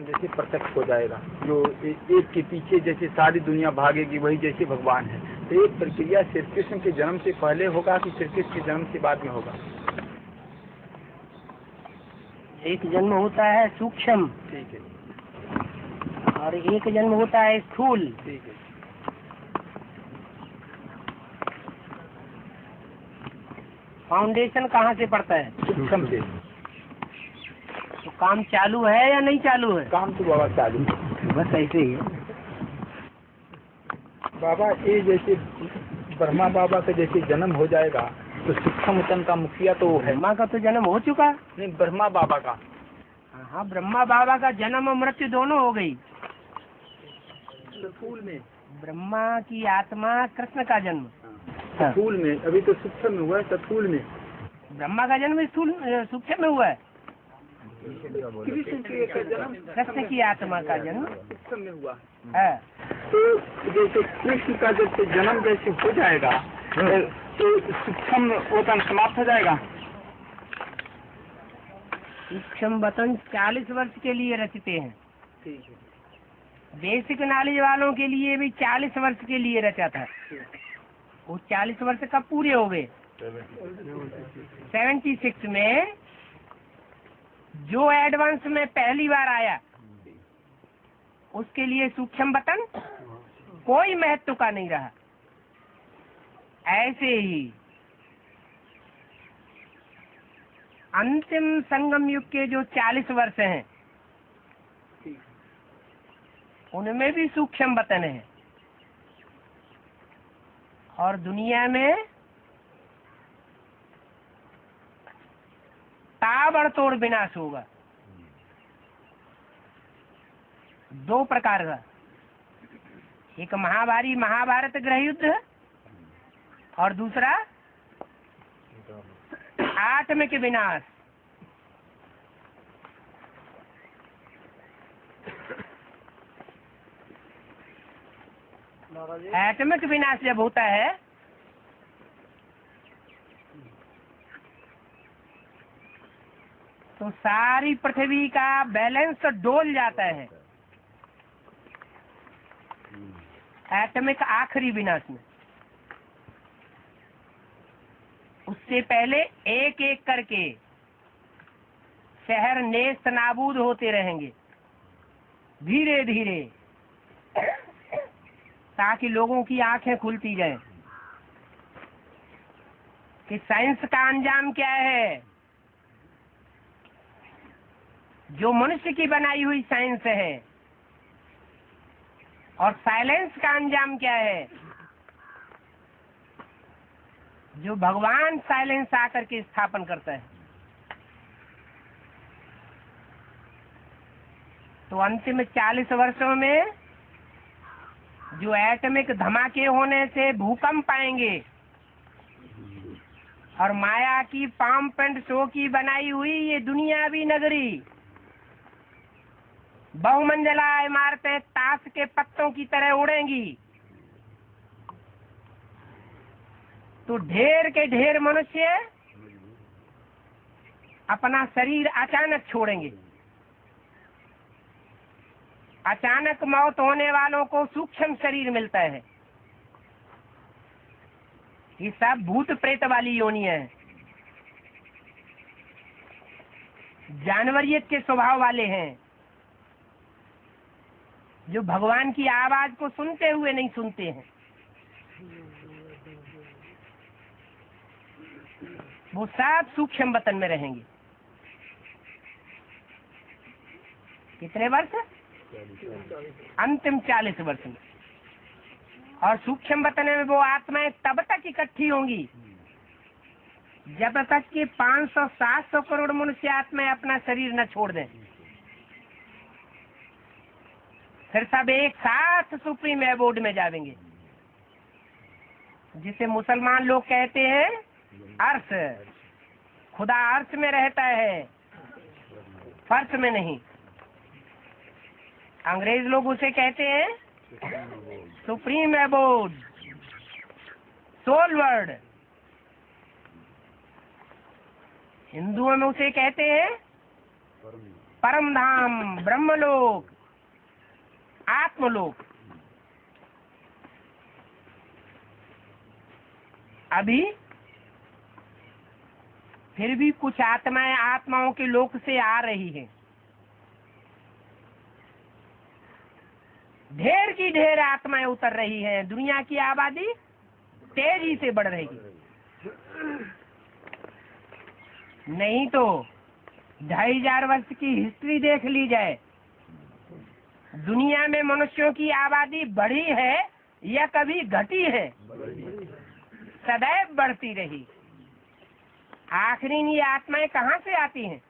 जैसे प्रत्यक्ष हो जाएगा, जो एक के पीछे जैसे सारी दुनिया भागेगी वही जैसे भगवान है। तो एक प्रक्रिया श्री कृष्ण के जन्म से पहले होगा कि श्री कृष्ण के जन्म से बाद में होगा? एक जन्म होता है सूक्ष्म, ठीक है, और एक जन्म होता है स्थूल, ठीक है। फाउंडेशन कहाँ से पड़ता है? सूक्ष्म से। तो काम चालू है या नहीं चालू है? काम तो बाबा चालू है। बस ऐसे ही है। बाबा ये जैसे ब्रह्मा बाबा का जैसे जन्म हो जाएगा तो सूक्ष्म वतन का मुखिया तो वो है। ब्रह्मा का तो जन्म हो चुका। नहीं, ब्रह्मा बाबा का। हाँ, ब्रह्मा बाबा का जन्म और मृत्यु दोनों हो गई। स्थूल में ब्रह्मा की आत्मा कृष्ण का जन्म। स्थूल में, अभी तो सूक्ष्म में हुआ है। स्थूल में ब्रह्मा का जन्म स्थूल सूक्ष्म में हुआ है। कृष्ण का जन्म कृष्ण की आत्मा का जन्म सूक्ष्म में हुआ है। तो जैसे कृष्ण का जैसे जन्म जैसे हो जाएगा तो सूक्ष्म वतन समाप्त हो जाएगा। सूक्ष्म वतन 40 वर्ष के लिए रचते हैं। ठीक है। बेसिक नॉलेज वालों के लिए भी 40 वर्ष के लिए रचा था। वो 40 वर्ष कब पूरे हो गए? 76 में जो एडवांस में पहली बार आया उसके लिए सूक्ष्म वतन कोई महत्व का नहीं रहा। ऐसे ही अंतिम संगम युग के जो 40 वर्ष हैं उनमें भी सूक्ष्म वतन है और दुनिया में ताबड़तोड़ विनाश होगा। 2 प्रकार का, एक महाभारी महाभारत गृह युद्ध और दूसरा आत्मिक विनाश। आत्मिक विनाश जब होता है तो सारी पृथ्वी का बैलेंस डोल जाता है। एटमिक आखिरी विनाश में। उससे पहले एक एक करके शहर नेस्त नाबूद होते रहेंगे धीरे धीरे, ताकि लोगों की आंखें खुलती जाएं कि साइंस का अंजाम क्या है। जो मनुष्य की बनाई हुई साइंस है और साइलेंस का अंजाम क्या है, जो भगवान साइलेंस आकर के स्थापन करता है। तो अंतिम 40 वर्षों में जो एटमिक धमाके होने से भूकंप आएंगे और माया की पंप एंड शो की बनाई हुई ये दुनियावी नगरी बहुमंजिला इमारतें ताश के पत्तों की तरह उड़ेंगी, तो ढेर के ढेर मनुष्य अपना शरीर अचानक छोड़ेंगे। अचानक मौत होने वालों को सूक्ष्म शरीर मिलता है। ये सब भूत प्रेत वाली योनियां हैं, जानवरियत के स्वभाव वाले हैं, जो भगवान की आवाज को सुनते हुए नहीं सुनते हैं। वो सब सूक्ष्म वतन में रहेंगे। कितने वर्ष? अंतिम 40 वर्ष में। और सूक्ष्म वतन में वो आत्माएं तब तक इकट्ठी होंगी जब तक कि 500-700 करोड़ मनुष्य आत्माएं अपना शरीर न छोड़ दें। फिर सब एक साथ सुप्रीम एबोर्ड में जाएंगे, जिसे मुसलमान लोग कहते हैं अर्श। खुदा अर्श में रहता है, फर्श में नहीं। अंग्रेज लोग उसे कहते हैं सुप्रीम एबोर्ड, सोल वर्ड। हिंदुओं में उसे कहते हैं परम धाम, ब्रह्मलोक, आत्मलोक। अभी फिर भी कुछ आत्माएं आत्माओं के लोक से आ रही हैं। ढेर की ढेर आत्माएं उतर रही हैं। दुनिया की आबादी तेजी से बढ़ रही है। नहीं तो 2500 वर्ष की हिस्ट्री देख ली जाए, दुनिया में मनुष्यों की आबादी बढ़ी है या कभी घटी है? सदैव बढ़ती रही। आखिर ये आत्माएं कहाँ से आती हैं?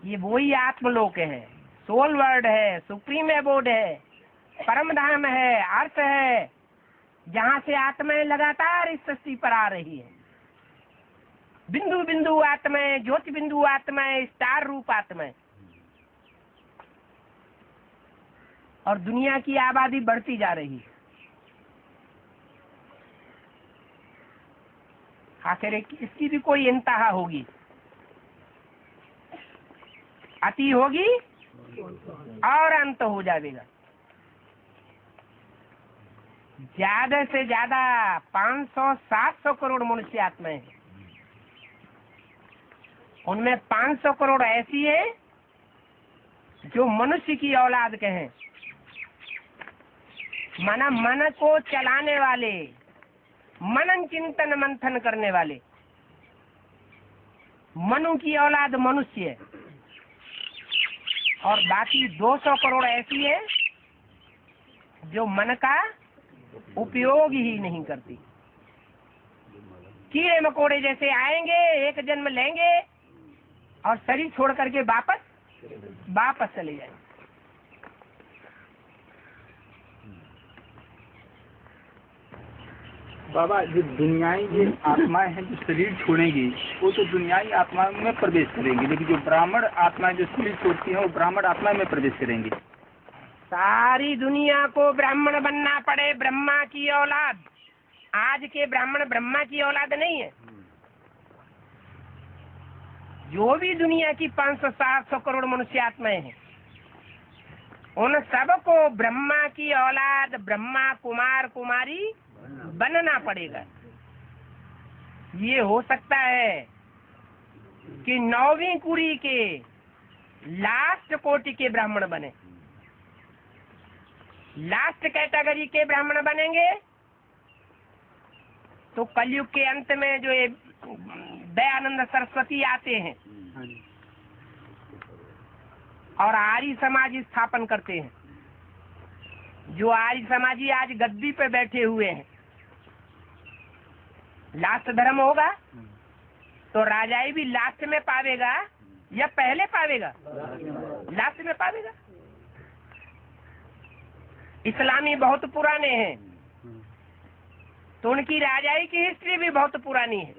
ये वही आत्मलोक है, सोल वर्ल्ड है, सुप्रीम एबोर्ड है, परम धाम है, अर्थ है, जहाँ से आत्माएं लगातार इस सृष्टि पर आ रही है। बिंदु बिंदु आत्माएं, ज्योति बिंदु आत्माएं, स्टार रूप आत्माएं। और दुनिया की आबादी बढ़ती जा रही है। आखिर इसकी भी कोई इंतहा होगी, अति होगी और अंत हो जाएगा। ज्यादा से ज्यादा 500-700 करोड़ मनुष्य आत्माएं हैं। उनमें 500 करोड़ ऐसी है जो मनुष्य की औलाद के हैं, मन को चलाने वाले, मनन चिंतन मंथन करने वाले। मनु की औलाद मनुष्य है। और बाकी 200 करोड़ ऐसी है जो मन का उपयोग ही नहीं करती। कीड़े मकोड़े जैसे आएंगे, एक जन्म लेंगे और शरीर छोड़ करके वापस चले जाएंगे। बाबा, जो दुनियाई ये आत्माएं हैं जो शरीर छोड़ेंगी, वो तो दुनियाई आत्माओं में प्रवेश करेंगी, लेकिन जो ब्राह्मण आत्माएं जो शरीर छोड़ती हैं वो ब्राह्मण आत्मा में प्रवेश करेंगी। सारी दुनिया को ब्राह्मण बनना पड़े, ब्रह्मा की औलाद। आज के ब्राह्मण ब्रह्मा की औलाद नहीं है। जो भी दुनिया की 500-700 करोड़ मनुष्य आत्माएं हैं, उन सबको ब्रह्मा की औलाद, ब्रह्मा कुमार कुमारी बनना पड़ेगा। ये हो सकता है कि 9वीं कुरी के लास्ट कोटि के ब्राह्मण बने, लास्ट कैटेगरी के ब्राह्मण बनेंगे तो कलयुग के अंत में जो ये दयानंद सरस्वती आते हैं और आर्य समाज स्थापन करते हैं। जो आर्य समाजी आज गद्दी पे बैठे हुए हैं, लास्ट धर्म होगा तो राजाई भी लास्ट में पावेगा या पहले पावेगा? लास्ट में पावेगा। इस्लामी बहुत पुराने हैं तो उनकी राजाई की हिस्ट्री भी बहुत पुरानी है।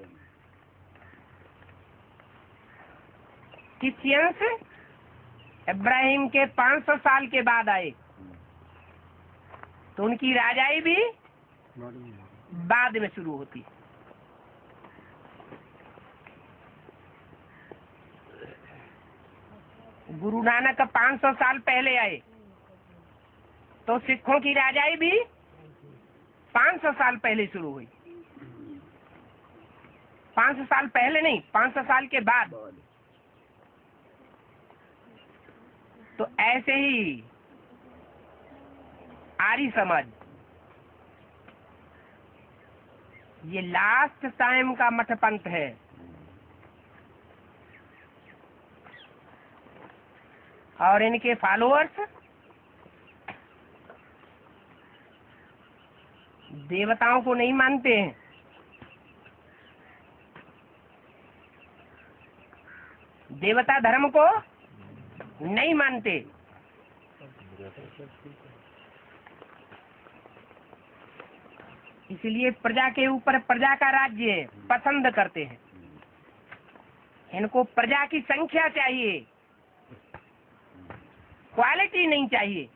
क्रिश्चियंस इब्राहिम के 500 साल के बाद आए तो उनकी राजाई भी बाद में शुरू होती है। गुरु नानक 500 साल पहले आए तो सिखों की राजाई भी 500 साल पहले शुरू हुई। 500 साल पहले नहीं, 500 साल के बाद। तो ऐसे ही आर्य समाज ये लास्ट टाइम का मठ पंथ है। और इनके फॉलोअर्स देवताओं को नहीं मानते हैं, देवता धर्म को नहीं मानते। इसलिए प्रजा के ऊपर प्रजा का राज्य पसंद करते हैं। इनको प्रजा की संख्या चाहिए, क्वालिटी नहीं चाहिए।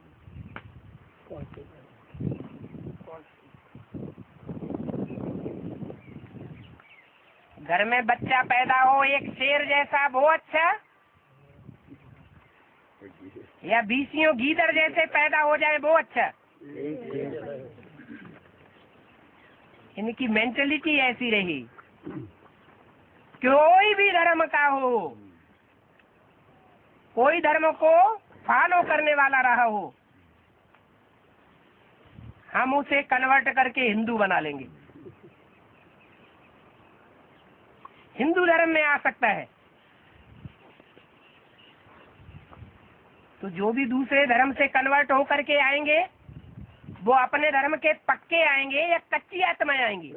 घर में बच्चा पैदा हो एक शेर जैसा वो अच्छा, या 20 गीदड़ जैसे पैदा हो जाए वो अच्छा। इनकी मेंटलिटी ऐसी रही। कोई भी धर्म का हो, कोई धर्म को फॉलो करने वाला रहा हो, हम उसे कन्वर्ट करके हिंदू बना लेंगे। हिंदू धर्म में आ सकता है। तो जो भी दूसरे धर्म से कन्वर्ट होकर के आएंगे वो अपने धर्म के पक्के आएंगे या कच्ची आत्माएं आएंगी?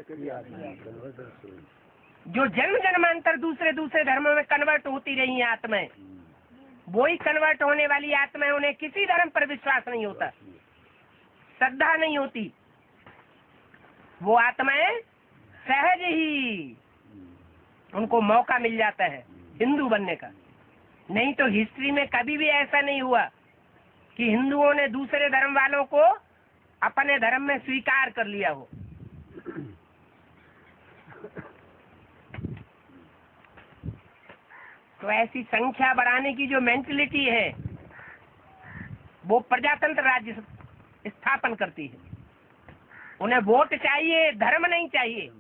जो जन्म जन्मांतर दूसरे दूसरे धर्मों में कन्वर्ट होती रही हैं आत्माएं, वही कन्वर्ट होने वाली आत्माएं, उन्हें किसी धर्म पर विश्वास नहीं होता, श्रद्धा नहीं होती। वो आत्माएं सहज ही उनको मौका मिल जाता है हिंदू बनने का। नहीं तो हिस्ट्री में कभी भी ऐसा नहीं हुआ कि हिंदुओं ने दूसरे धर्म वालों को अपने धर्म में स्वीकार कर लिया हो। तो ऐसी संख्या बढ़ाने की जो मेंटलिटी है वो प्रजातंत्र राज्य स्थापन करती है। उन्हें वोट चाहिए, धर्म नहीं चाहिए।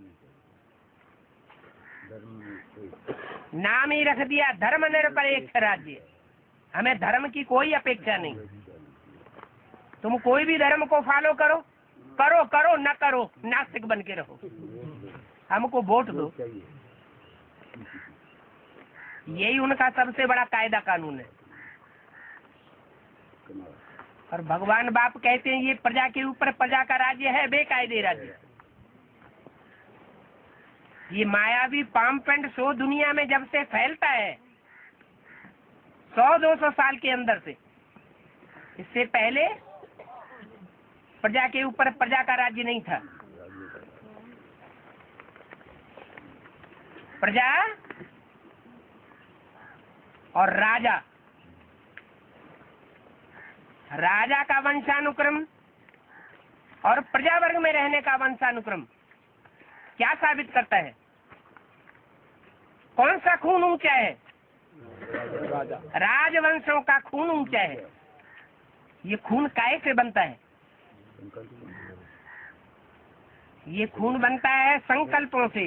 नाम ही रख दिया धर्मनिरपेक्ष राज्य। हमें धर्म की कोई अपेक्षा नहीं। तुम कोई भी धर्म को फॉलो करो, करो करो न करो, नास्तिक बन के रहो, हमको वोट दो। यही उनका सबसे बड़ा कायदा कानून है। और भगवान बाप कहते हैं ये प्रजा के ऊपर प्रजा का राज्य है, बेकायदे राज्य। ये मायावी पंप एंड शो दुनिया में जब से फैलता है 100-200 साल के अंदर से, इससे पहले प्रजा के ऊपर प्रजा का राज्य नहीं था। प्रजा और राजा, राजा का वंशानुक्रम और प्रजा वर्ग में रहने का वंशानुक्रम क्या साबित करता है? कौन सा खून ऊंचा है? राजवंशों का खून ऊंचा है। ये खून काहे से बनता है? ये खून बनता है संकल्पों से।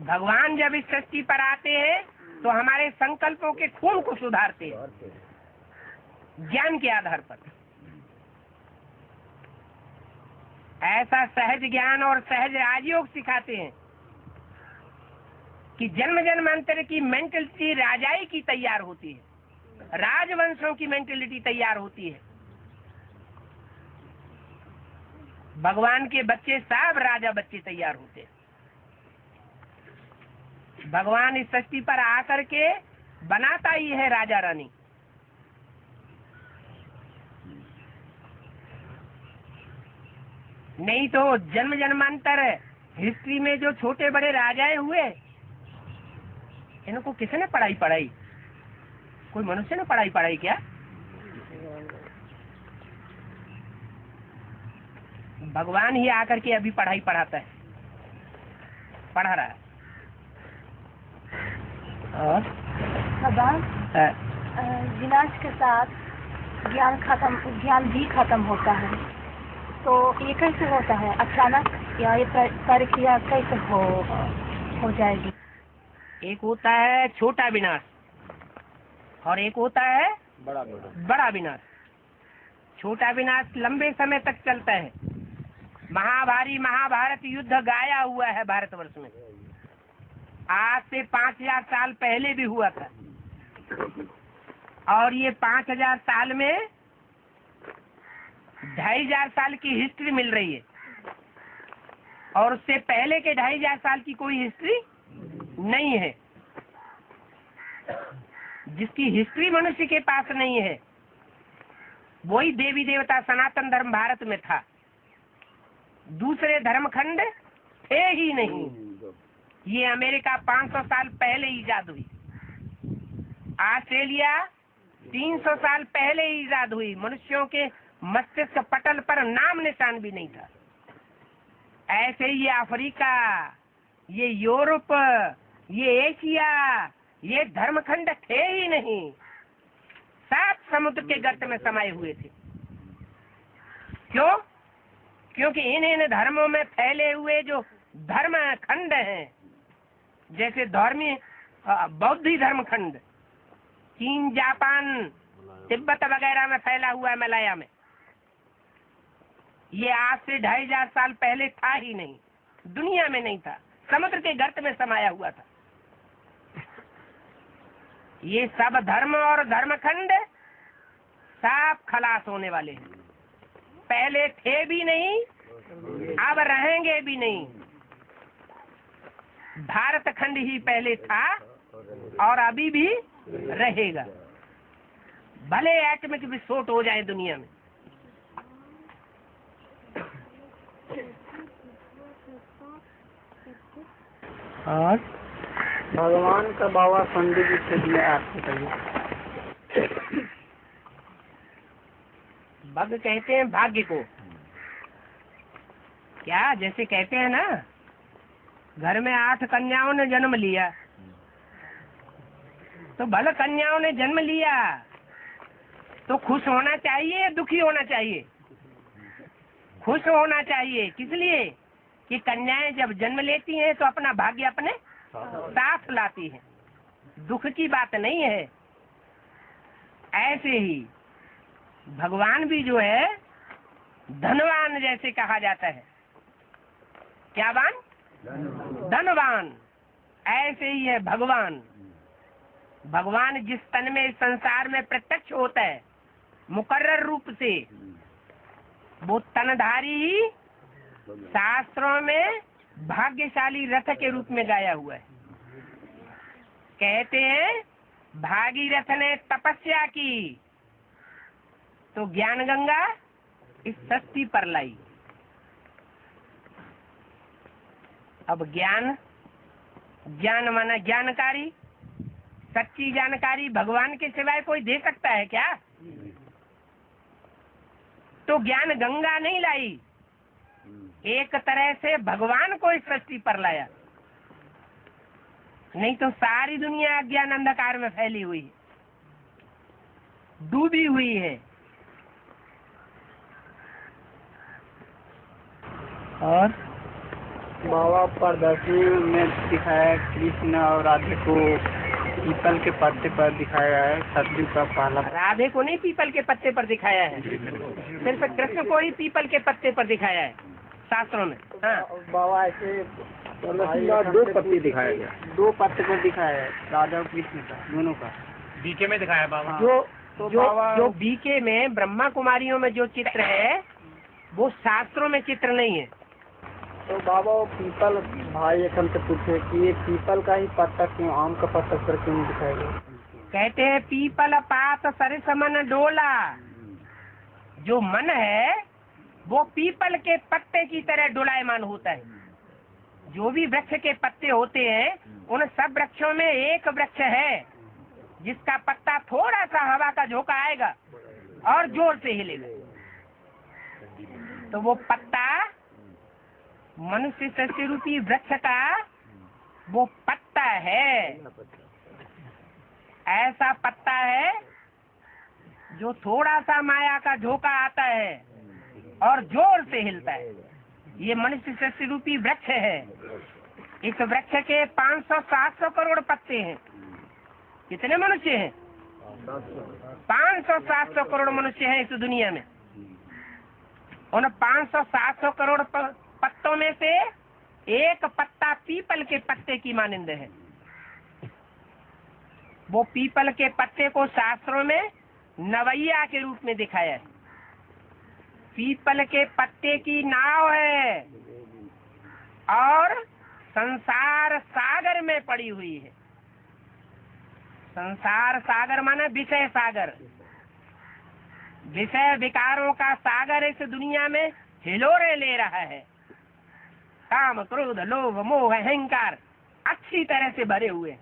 भगवान जब इस सृष्टि पर आते हैं तो हमारे संकल्पों के खून को सुधारते हैं ज्ञान के आधार पर। ऐसा सहज ज्ञान और सहज राजयोग सिखाते हैं कि जन्म जन्मांतर की मेंटलिटी राजाई की तैयार होती है, राजवंशों की मेंटलिटी तैयार होती है। भगवान के बच्चे सब राजा बच्चे तैयार होते हैं। भगवान इस सृष्टि पर आकर के बनाता ही है राजा रानी। नहीं तो जन्म जन्मांतर हिस्ट्री में जो छोटे बड़े राजाएं हुए, इनको किसने पढ़ाई? कोई मनुष्य ने पढ़ाई क्या? भगवान ही आकर के अभी पढ़ाई पढ़ाता है, पढ़ा रहा है। और भगवान विनाश के साथ ज्ञान भी खत्म होता है। तो ये कैसे होता है? अचानक या ये प्रक्रिया कैसे हो जाएगी? एक होता है छोटा विनाश और एक होता है बड़ा विनाश। छोटा विनाश लंबे समय तक चलता है। महाभारत युद्ध गाया हुआ है भारतवर्ष में। आज से 5000 साल पहले भी हुआ था। और ये 5000 साल में 2500 साल की हिस्ट्री मिल रही है। और उससे पहले के 2500 साल की कोई हिस्ट्री नहीं है। जिसकी हिस्ट्री मनुष्य के पास नहीं है, वही देवी देवता सनातन धर्म भारत में था। दूसरे धर्मखंड थे ही नहीं। ये अमेरिका 500 साल पहले ईजाद हुई। ऑस्ट्रेलिया 300 साल पहले ईजाद हुई। मनुष्यों के मस्तिष्क पटल पर नाम निशान भी नहीं था। ऐसे ही ये अफ्रीका, ये यूरोप, ये एशिया, ये धर्मखंड थे ही नहीं। 7 समुद्र के गर्त में समाये हुए थे। क्यों? क्योंकि इन धर्मों में फैले हुए जो धर्म खंड हैं, जैसे धर्मी बौद्धी धर्मखंड चीन, जापान, तिब्बत वगैरह में फैला हुआ है, मलाया में, ये आज से 2500 साल पहले था ही नहीं, दुनिया में नहीं था। समुद्र के गर्त में समाया हुआ था। ये सब धर्म और धर्मखंड सब खलास होने वाले हैं। पहले थे भी नहीं, अब रहेंगे भी नहीं। भारत खंड ही पहले था और अभी भी रहेगा, भले एटमिक विस्फोट हो जाए दुनिया में। और भगवान का बाबा पंडित जी से दिया आपको कहिए। भग कहते हैं भाग्य को। क्या जैसे कहते हैं ना, घर में 8 कन्याओं ने जन्म लिया, तो भले कन्याओं ने जन्म लिया तो खुश होना चाहिए या दुखी होना चाहिए? खुश होना चाहिए। किस लिए? कि कन्याएं जब जन्म लेती हैं तो अपना भाग्य अपने साथ लाती हैं, दुख की बात नहीं है। ऐसे ही भगवान भी जो है धनवान जैसे कहा जाता है। क्या वान? धनवान। ऐसे ही है भगवान। भगवान जिस तन में इस संसार में प्रत्यक्ष होता है मुकर्रर रूप से, वो तनधारी ही शास्त्रों में भाग्यशाली रथ के रूप में गाया हुआ है। कहते हैं भागीरथ ने तपस्या की तो ज्ञान गंगा इस सृष्टि पर लाई। अब ज्ञान माना जानकारी, सच्ची जानकारी भगवान के सिवाय कोई दे सकता है क्या? तो ज्ञान गंगा नहीं लाई, एक तरह से भगवान को इस सृष्टि पर लाया। नहीं तो सारी दुनिया अज्ञान अंधकार में फैली हुई है, डूबी हुई है। और बाबा प्रदर्शनी में दिखाया कृष्ण और राधे को पीपल के पत्ते पर दिखाया है। सतयुग का पहला। राधे को नहीं पीपल के पत्ते पर दिखाया है, सिर्फ कृष्ण को ही पीपल के पत्ते पर दिखाया है शास्त्रों में। हाँ बाबा ऐसे 2 पत्ते दिखाया गया, 2 पत्ते पर दिखाया है, राधा और कृष्ण का दोनों का। बीके में दिखाया बाबा। जो बीके में ब्रह्मा कुमारियों में जो चित्र है वो शास्त्रों में चित्र नहीं है। तो बाबा वो पीपल भाई एक हमसे पूछे कि ये पीपल का ही पत्ता क्यों, आम का पत्ता पर क्यों नहीं दिखाया गया? कहते हैं पीपल पात सरिस मन डोला। जो मन है वो पीपल के पत्ते की तरह डोलायमान होता है। जो भी वृक्ष के पत्ते होते हैं उन सब वृक्षों में एक वृक्ष है जिसका पत्ता थोड़ा सा हवा का झोंका आएगा और जोर से हिलेगा, तो वो पत्ता मनुष्य सृष्टि रूपी वृक्ष का वो पत्ता है। ऐसा पत्ता है जो थोड़ा सा माया का झोंका आता है और जोर से हिलता है। ये मनुष्य सृष्टि रूपी वृक्ष है। इस वृक्ष के 500-700 करोड़ पत्ते हैं। कितने मनुष्य हैं? 500-700 करोड़ मनुष्य हैं इस दुनिया में। उन 500-700 करोड़ पत्तों में से एक पत्ता पीपल के पत्ते की मानिंद है। वो पीपल के पत्ते को शास्त्रों में नवैया के रूप में दिखाया है। पीपल के पत्ते की नाव है और संसार सागर में पड़ी हुई है। संसार सागर माने विषय सागर। विषय विकारों का सागर इस दुनिया में हिलोरे ले रहा है। काम क्रोध लोभ मोह अहंकार अच्छी तरह से भरे हुए।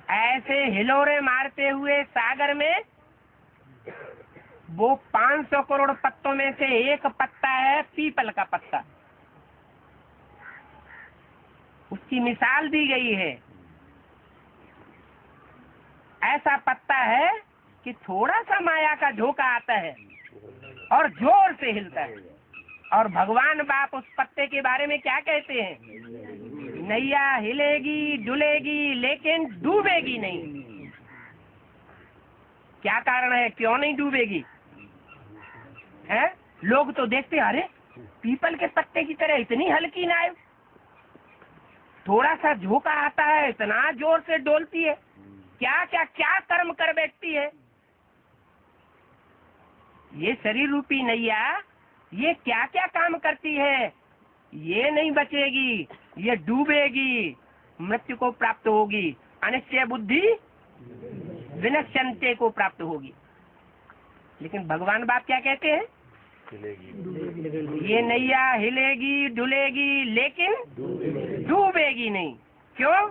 ऐसे हिलोरे मारते हुए सागर में वो 500 करोड़ पत्तों में से एक पत्ता है पीपल का पत्ता। उसकी मिसाल दी गई है। ऐसा पत्ता है कि थोड़ा सा माया का झोंका आता है और जोर से हिलता है। और भगवान बाप उस पत्ते के बारे में क्या कहते हैं? नैया हिलेगी डुलेगी लेकिन डूबेगी नहीं। क्या कारण है, क्यों नहीं डूबेगी? है लोग तो देखते, अरे पीपल के पत्ते की तरह इतनी हल्की नाव, थोड़ा सा झोंका आता है इतना जोर से डोलती है, क्या क्या क्या कर्म कर बैठती है। ये शरीर रूपी नैया ये क्या क्या काम करती है, ये नहीं बचेगी, ये डूबेगी, मृत्यु को प्राप्त होगी, अनिश्चय बुद्धि विनश्यन्ते को प्राप्त होगी। लेकिन भगवान बाप क्या कहते हैं, ये नैया हिलेगी डुलेगी लेकिन डूबेगी नहीं। क्यों?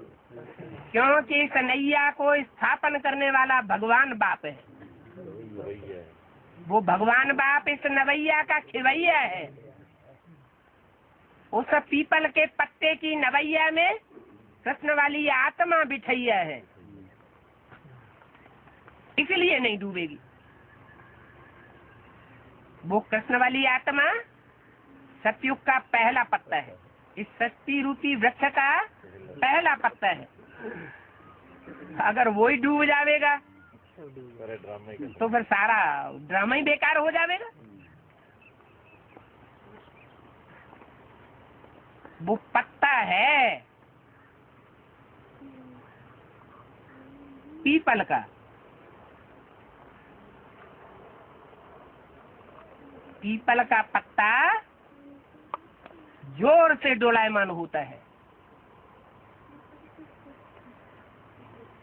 क्योंकि इस नैया को स्थापन करने वाला भगवान बाप है। वो भगवान बाप इस नवैया का खिवैया है। उस पीपल के पत्ते की नवैया में कृष्ण वाली आत्मा बिठैया है, इसलिए नहीं डूबेगी। वो कृष्ण वाली आत्मा सतयुग का पहला पत्ता है, इस सृष्टि रूपी वृक्ष का पहला पत्ता है। अगर वो ही डूब जाएगा तो फिर सारा ड्रामा ही बेकार हो जाएगा। वो पत्ता है पीपल का, पीपल का पत्ता जोर से डोलायमान होता है।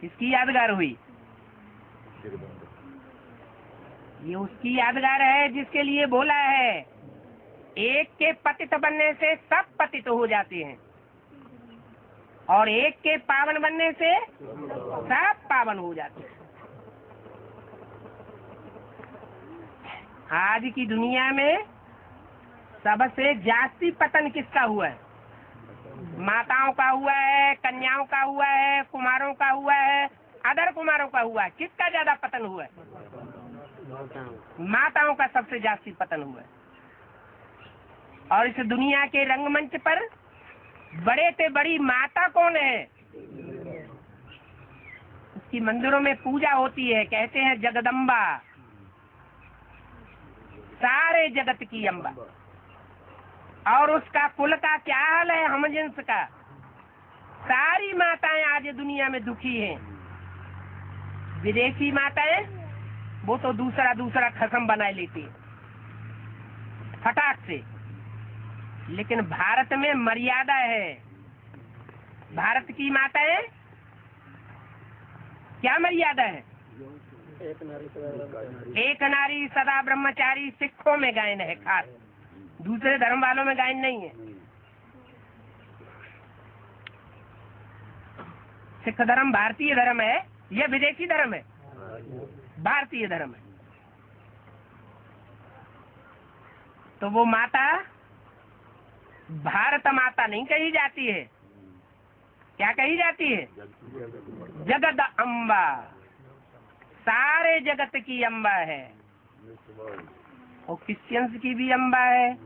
किसकी यादगार हुई? ये उसकी यादगार है जिसके लिए बोला है एक के पतित बनने से सब पतित हो जाते हैं और एक के पावन बनने से सब पावन हो जाते हैं। आज की दुनिया में सबसे जास्ती पतन किसका हुआ है? माताओं का हुआ है, कन्याओं का हुआ है, कुमारों का हुआ है, अदर कुमारों का हुआ है। किसका ज्यादा पतन हुआ है? माताओं का सबसे जास्ती पतन हुआ है। और इस दुनिया के रंगमंच पर बड़े से बड़ी माता कौन है? उसकी मंदिरों में पूजा होती है, कहते हैं जगदम्बा, सारे जगत की अम्बा। और उसका कुल का क्या हाल है? हमजिन्स का। सारी माताएं आज दुनिया में दुखी हैं। विदेशी माताएं वो तो दूसरा दूसरा खसम बना लेती है फटाक से, लेकिन भारत में मर्यादा है। भारत की माताएं क्या मर्यादा है? एक नारी सदा ब्रह्मचारी। सिखों में गायन है खास, दूसरे धर्म वालों में गायन नहीं है। सिख धर्म भारतीय धर्म है या विदेशी धर्म है? भारतीय धर्म है। तो वो माता भारत माता नहीं कही जाती है, क्या कही जाती है? जगद अम्बा, सारे जगत की अम्बा है। और क्रिश्चियंस की भी अम्बा है,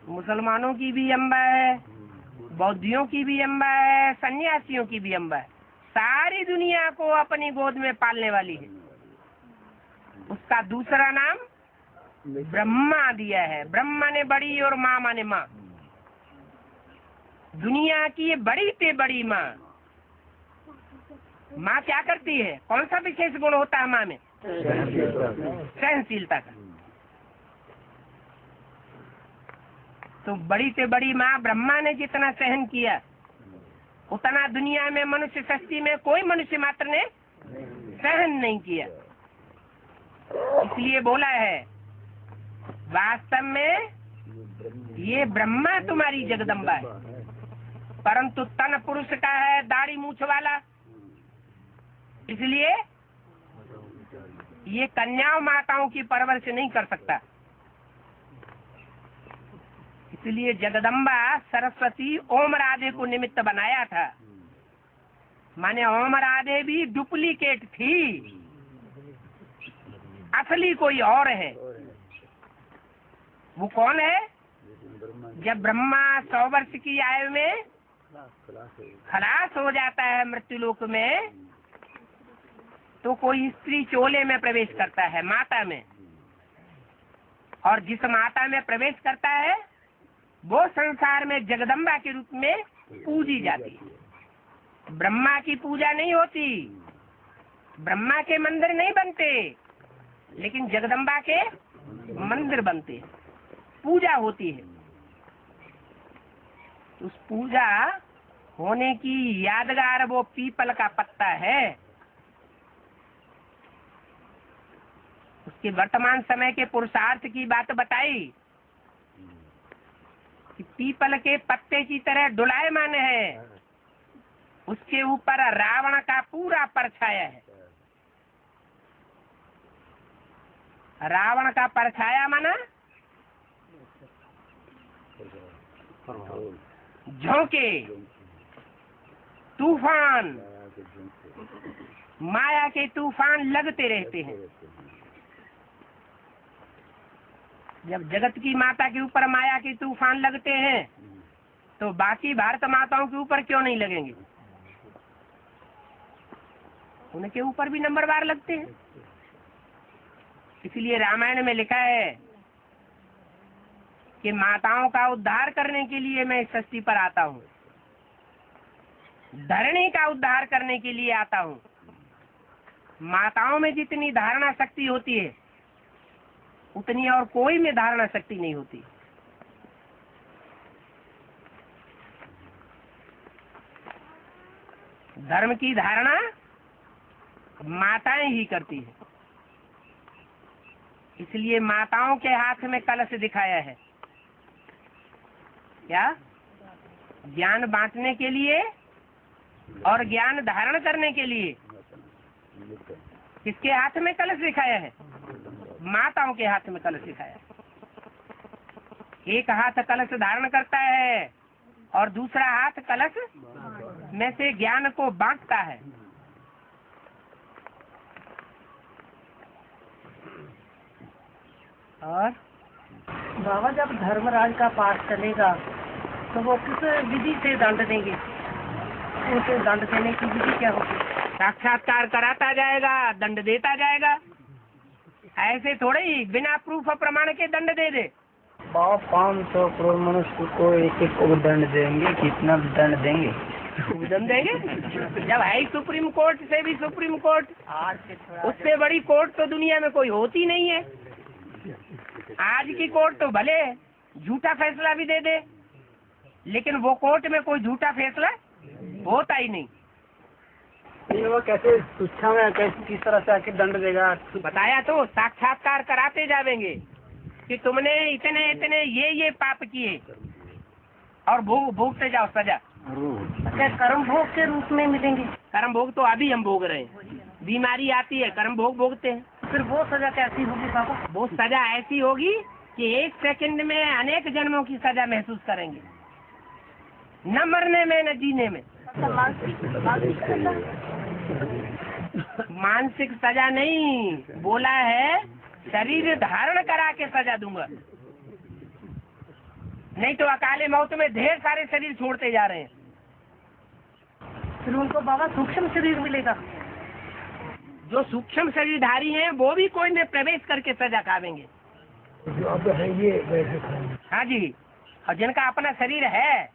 मुसलमानों की भी अम्बा है, बौद्धियों की भी अम्बा है, सन्यासियों की भी अम्बा है। सारी दुनिया को अपनी गोद में पालने वाली है। उसका दूसरा नाम ब्रह्मा दिया है। ब्रह्मा ने बड़ी और माँ माने माँ। दुनिया की बड़ी से बड़ी माँ। माँ क्या करती है? कौन सा विशेष गुण होता है माँ में? सहनशीलता का। तो बड़ी से बड़ी माँ ब्रह्मा ने जितना सहन किया उतना दुनिया में मनुष्य सृष्टि में कोई मनुष्य मात्र ने सहन नहीं किया। इसलिए बोला है वास्तव में ये ब्रह्मा तुम्हारी जगदम्बा है, परंतु तन पुरुष का है, दाढ़ी मूछ वाला। इसलिए ये कन्याओं माताओं की परवरिश नहीं कर सकता। इसलिए जगदम्बा सरस्वती ओम राधे को निमित्त बनाया था। माने ओम राधे भी डुप्लीकेट थी, असली कोई और है। वो कौन है? जब ब्रह्मा 100 वर्ष की आयु में खलास हो जाता है मृत्युलोक में, तो कोई स्त्री चोले में प्रवेश करता है, माता में। और जिस माता में प्रवेश करता है वो संसार में जगदम्बा के रूप में पूजी जाती है। ब्रह्मा की पूजा नहीं होती, ब्रह्मा के मंदिर नहीं बनते, लेकिन जगदम्बा के मंदिर बनते हैं, पूजा होती है। उस पूजा होने की यादगार वो पीपल का पत्ता है। उसके वर्तमान समय के पुरुषार्थ की बात बताई कि पीपल के पत्ते की तरह डुलायमान है, उसके ऊपर रावण का पूरा परछाया है। रावण का परछाया माना झोंके, तूफान, माया के तूफान लगते रहते हैं। जब जगत की माता के ऊपर माया के तूफान लगते हैं तो बाकी भारत माताओं के ऊपर क्यों नहीं लगेंगे? उनके ऊपर भी नंबरवार लगते हैं। इसलिए रामायण में लिखा है कि माताओं का उद्धार करने के लिए मैं इस सृष्टि पर आता हूँ, धरणी का उद्धार करने के लिए आता हूँ। माताओं में जितनी धारणा शक्ति होती है उतनी और कोई में धारणा शक्ति नहीं होती। धर्म की धारणा माताएं ही करती है। इसलिए माताओं के हाथ में कलश दिखाया है। क्या? ज्ञान बांटने के लिए और ज्ञान धारण करने के लिए। किसके हाथ में कलश दिखाया है? माताओं के हाथ में कलश दिखाया है। एक हाथ कलश धारण करता है और दूसरा हाथ कलश में से ज्ञान को बांटता है। और बाबा जब धर्मराज का पाठ चलेगा तो वो किस विधि से दंड देंगे? उनसे दंड देने की विधि क्या होगी? साक्षात्कार कराता जाएगा, दंड देता जाएगा। ऐसे थोड़े ही बिना प्रूफ प्रमाण के दंड दे दे। 500 करोड़ मनुष्य को एक को दंड देंगे, कितना दंड देंगे? दंड देंगे जब है सुप्रीम कोर्ट से भी सुप्रीम कोर्ट, उससे बड़ी कोर्ट तो दुनिया में कोई होती नहीं है। आज की कोर्ट तो भले झूठा फैसला भी दे दे, लेकिन वो कोर्ट में कोई झूठा फैसला होता ही नहीं। ये वो कैसे शिक्षा में कैसे किस तरह से आके दंड देगा? बताया तो, साक्षात्कार कराते जाएंगे कि तुमने इतने इतने ये पाप किए और भोगते जाओ सजा। अच्छा, कर्म भोग के रूप में मिलेंगे? कर्म भोग तो अभी हम भोग रहे हैं। बीमारी आती है, कर्म भोग भोगते हैं। फिर वो सजा कैसी होगी बाबा? वो सजा ऐसी होगी कि 1 सेकंड में अनेक जन्मों की सजा महसूस करेंगे, न मरने में न जीने में। मानसिक सजा नहीं, बोला है शरीर धारण करा के सजा दूंगा। नहीं तो अकाले मौत में ढेर सारे शरीर छोड़ते जा रहे हैं। फिर उनको बाबा सूक्ष्म शरीर मिलेगा? जो सूक्ष्म शरीरधारी हैं वो भी कोई में प्रवेश करके सजा खावेंगे। जो अब है ये वैसे हाँ जी, और जिनका अपना शरीर है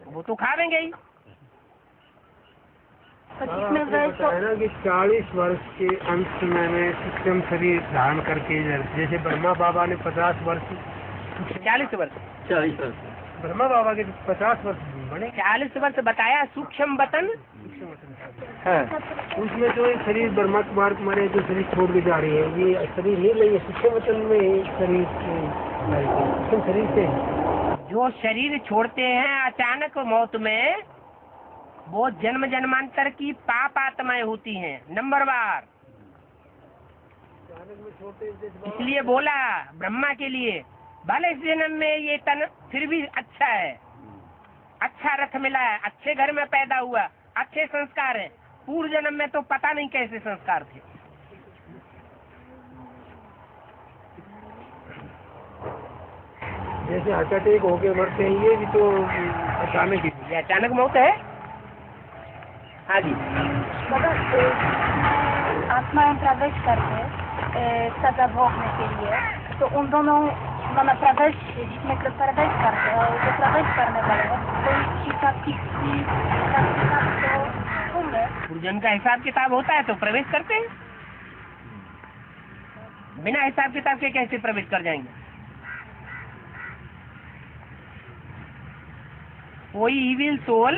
वो तो खावेंगे ही। कहना कि 40 वर्ष के अंत में मैं सूक्ष्म शरीर धारण करके, जैसे ब्रह्मा बाबा ने 50 वर्ष 40 वर्ष ब्रह्मा बाबा के 50 वर्ष बने, 40 वर्ष बताया सूक्ष्म वतन है। उसमें जो शरीर ब्रह्मा कुमार कुमारी जो शरीर छोड़ के जा रही है, ये शरीर नहीं लेंगे सूक्ष्म वतन में शरीर सूक्ष्म शरीर से जो शरीर छोड़ते हैं अचानक मौत में, वो जन्म जन्मांतर की पाप आत्माएं होती हैं नंबरवार। इसलिए बोला ब्रह्मा के लिए, भले इस जन्म में ये तन फिर भी अच्छा है, अच्छा रथ मिला है, अच्छे घर में पैदा हुआ, अच्छे संस्कार हैं। पूर्व जन्म में तो पता नहीं कैसे संस्कार थे। जैसे हार्ट अटैक होके मरते हैं, ये भी तो अचानक ही, ये अचानक मौत है। हाँ जी, आत्माएं प्रवेश करके सजा भोगने के लिए, तो उन दोनों माना प्रवेश मतलब प्रवेश करने वाले कोई हिसाब किताब तो होंगे। पूर्वजन्म का हिसाब किताब होता है तो प्रवेश करते हैं, बिना हिसाब किताब के कैसे प्रवेश कर जाएंगे? कोई इविल सोल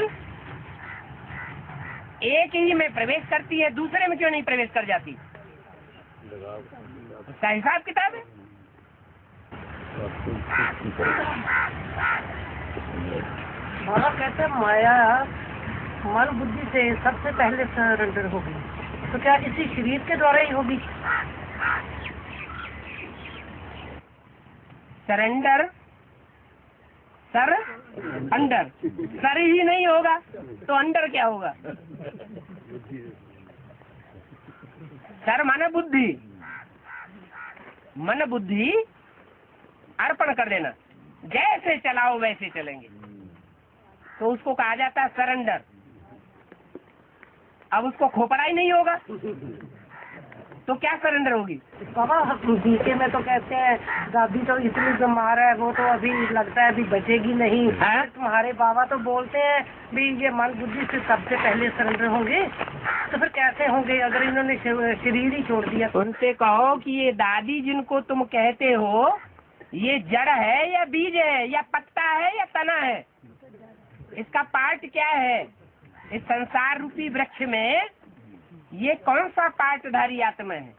एक ही में प्रवेश करती है, दूसरे में क्यों नहीं प्रवेश कर जाती? उसका हिसाब किताब है। बाबा कहते हैं माया मन बुद्धि से सबसे पहले सरेंडर होगी, तो क्या इसी शरीर के द्वारा ही होगी? सरेंडर सर अंडर, सर ही नहीं होगा तो अंडर क्या होगा? सर माना बुद्धि, मन बुद्धि अर्पण कर देना, जैसे चलाओ वैसे चलेंगे, तो उसको कहा जाता है सरेंडर। अब उसको खोपड़ा ही नहीं होगा तो क्या सरेंडर होगी? बाबा बीके में तो कहते हैं दादी तो इतनी बीमार है, वो तो अभी लगता है अभी बचेगी नहीं है? तुम्हारे बाबा तो बोलते हैं भी ये मन बुद्धि से सबसे पहले सरेंडर होंगे, तो फिर कैसे होंगे अगर इन्होंने शरीर ही छोड़ दिया? उनसे कहो कि ये दादी जिनको तुम कहते हो ये जड़ है या बीज है या पत्ता है या तना है? इसका पार्ट क्या है? इस संसार रूपी वृक्ष में ये कौन सा पार्टधारी आत्मा है?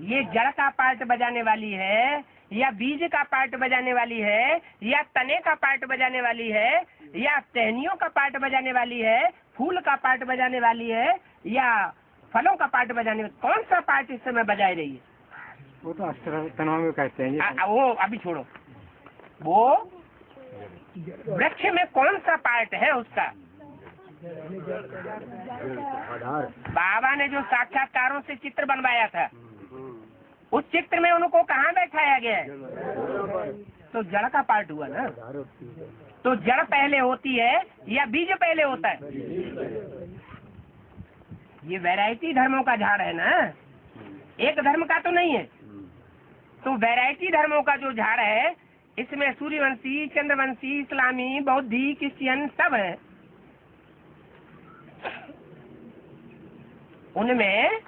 ये जड़ का पार्ट बजाने वाली है या बीज का पार्ट बजाने वाली है या तने का पार्ट बजाने वाली है या टहनियों का पार्ट बजाने वाली है, फूल का पार्ट बजाने वाली है या फलों का पार्ट बजाने वाली? कौन सा पार्ट इस समय बजाए रही है? वो तो तनाव में कहते हैं। वो अभी छोड़ो, वो वृक्ष में कौन सा पार्ट है उसका? बाबा ने जो साक्षात्कारों से चित्र बनवाया था उस चित्र में उनको कहाँ बैठाया गया है? तो जड़ का पार्ट हुआ ना। तो जड़ पहले होती है या बीज पहले होता है? ये वैरायटी धर्मों का झाड़ है ना, एक धर्म का तो नहीं है। तो वैरायटी धर्मों का जो झाड़ है इसमें सूर्यवंशी, चंद्रवंशी, इस्लामी, बौद्धि, क्रिश्चियन सब है। उनमें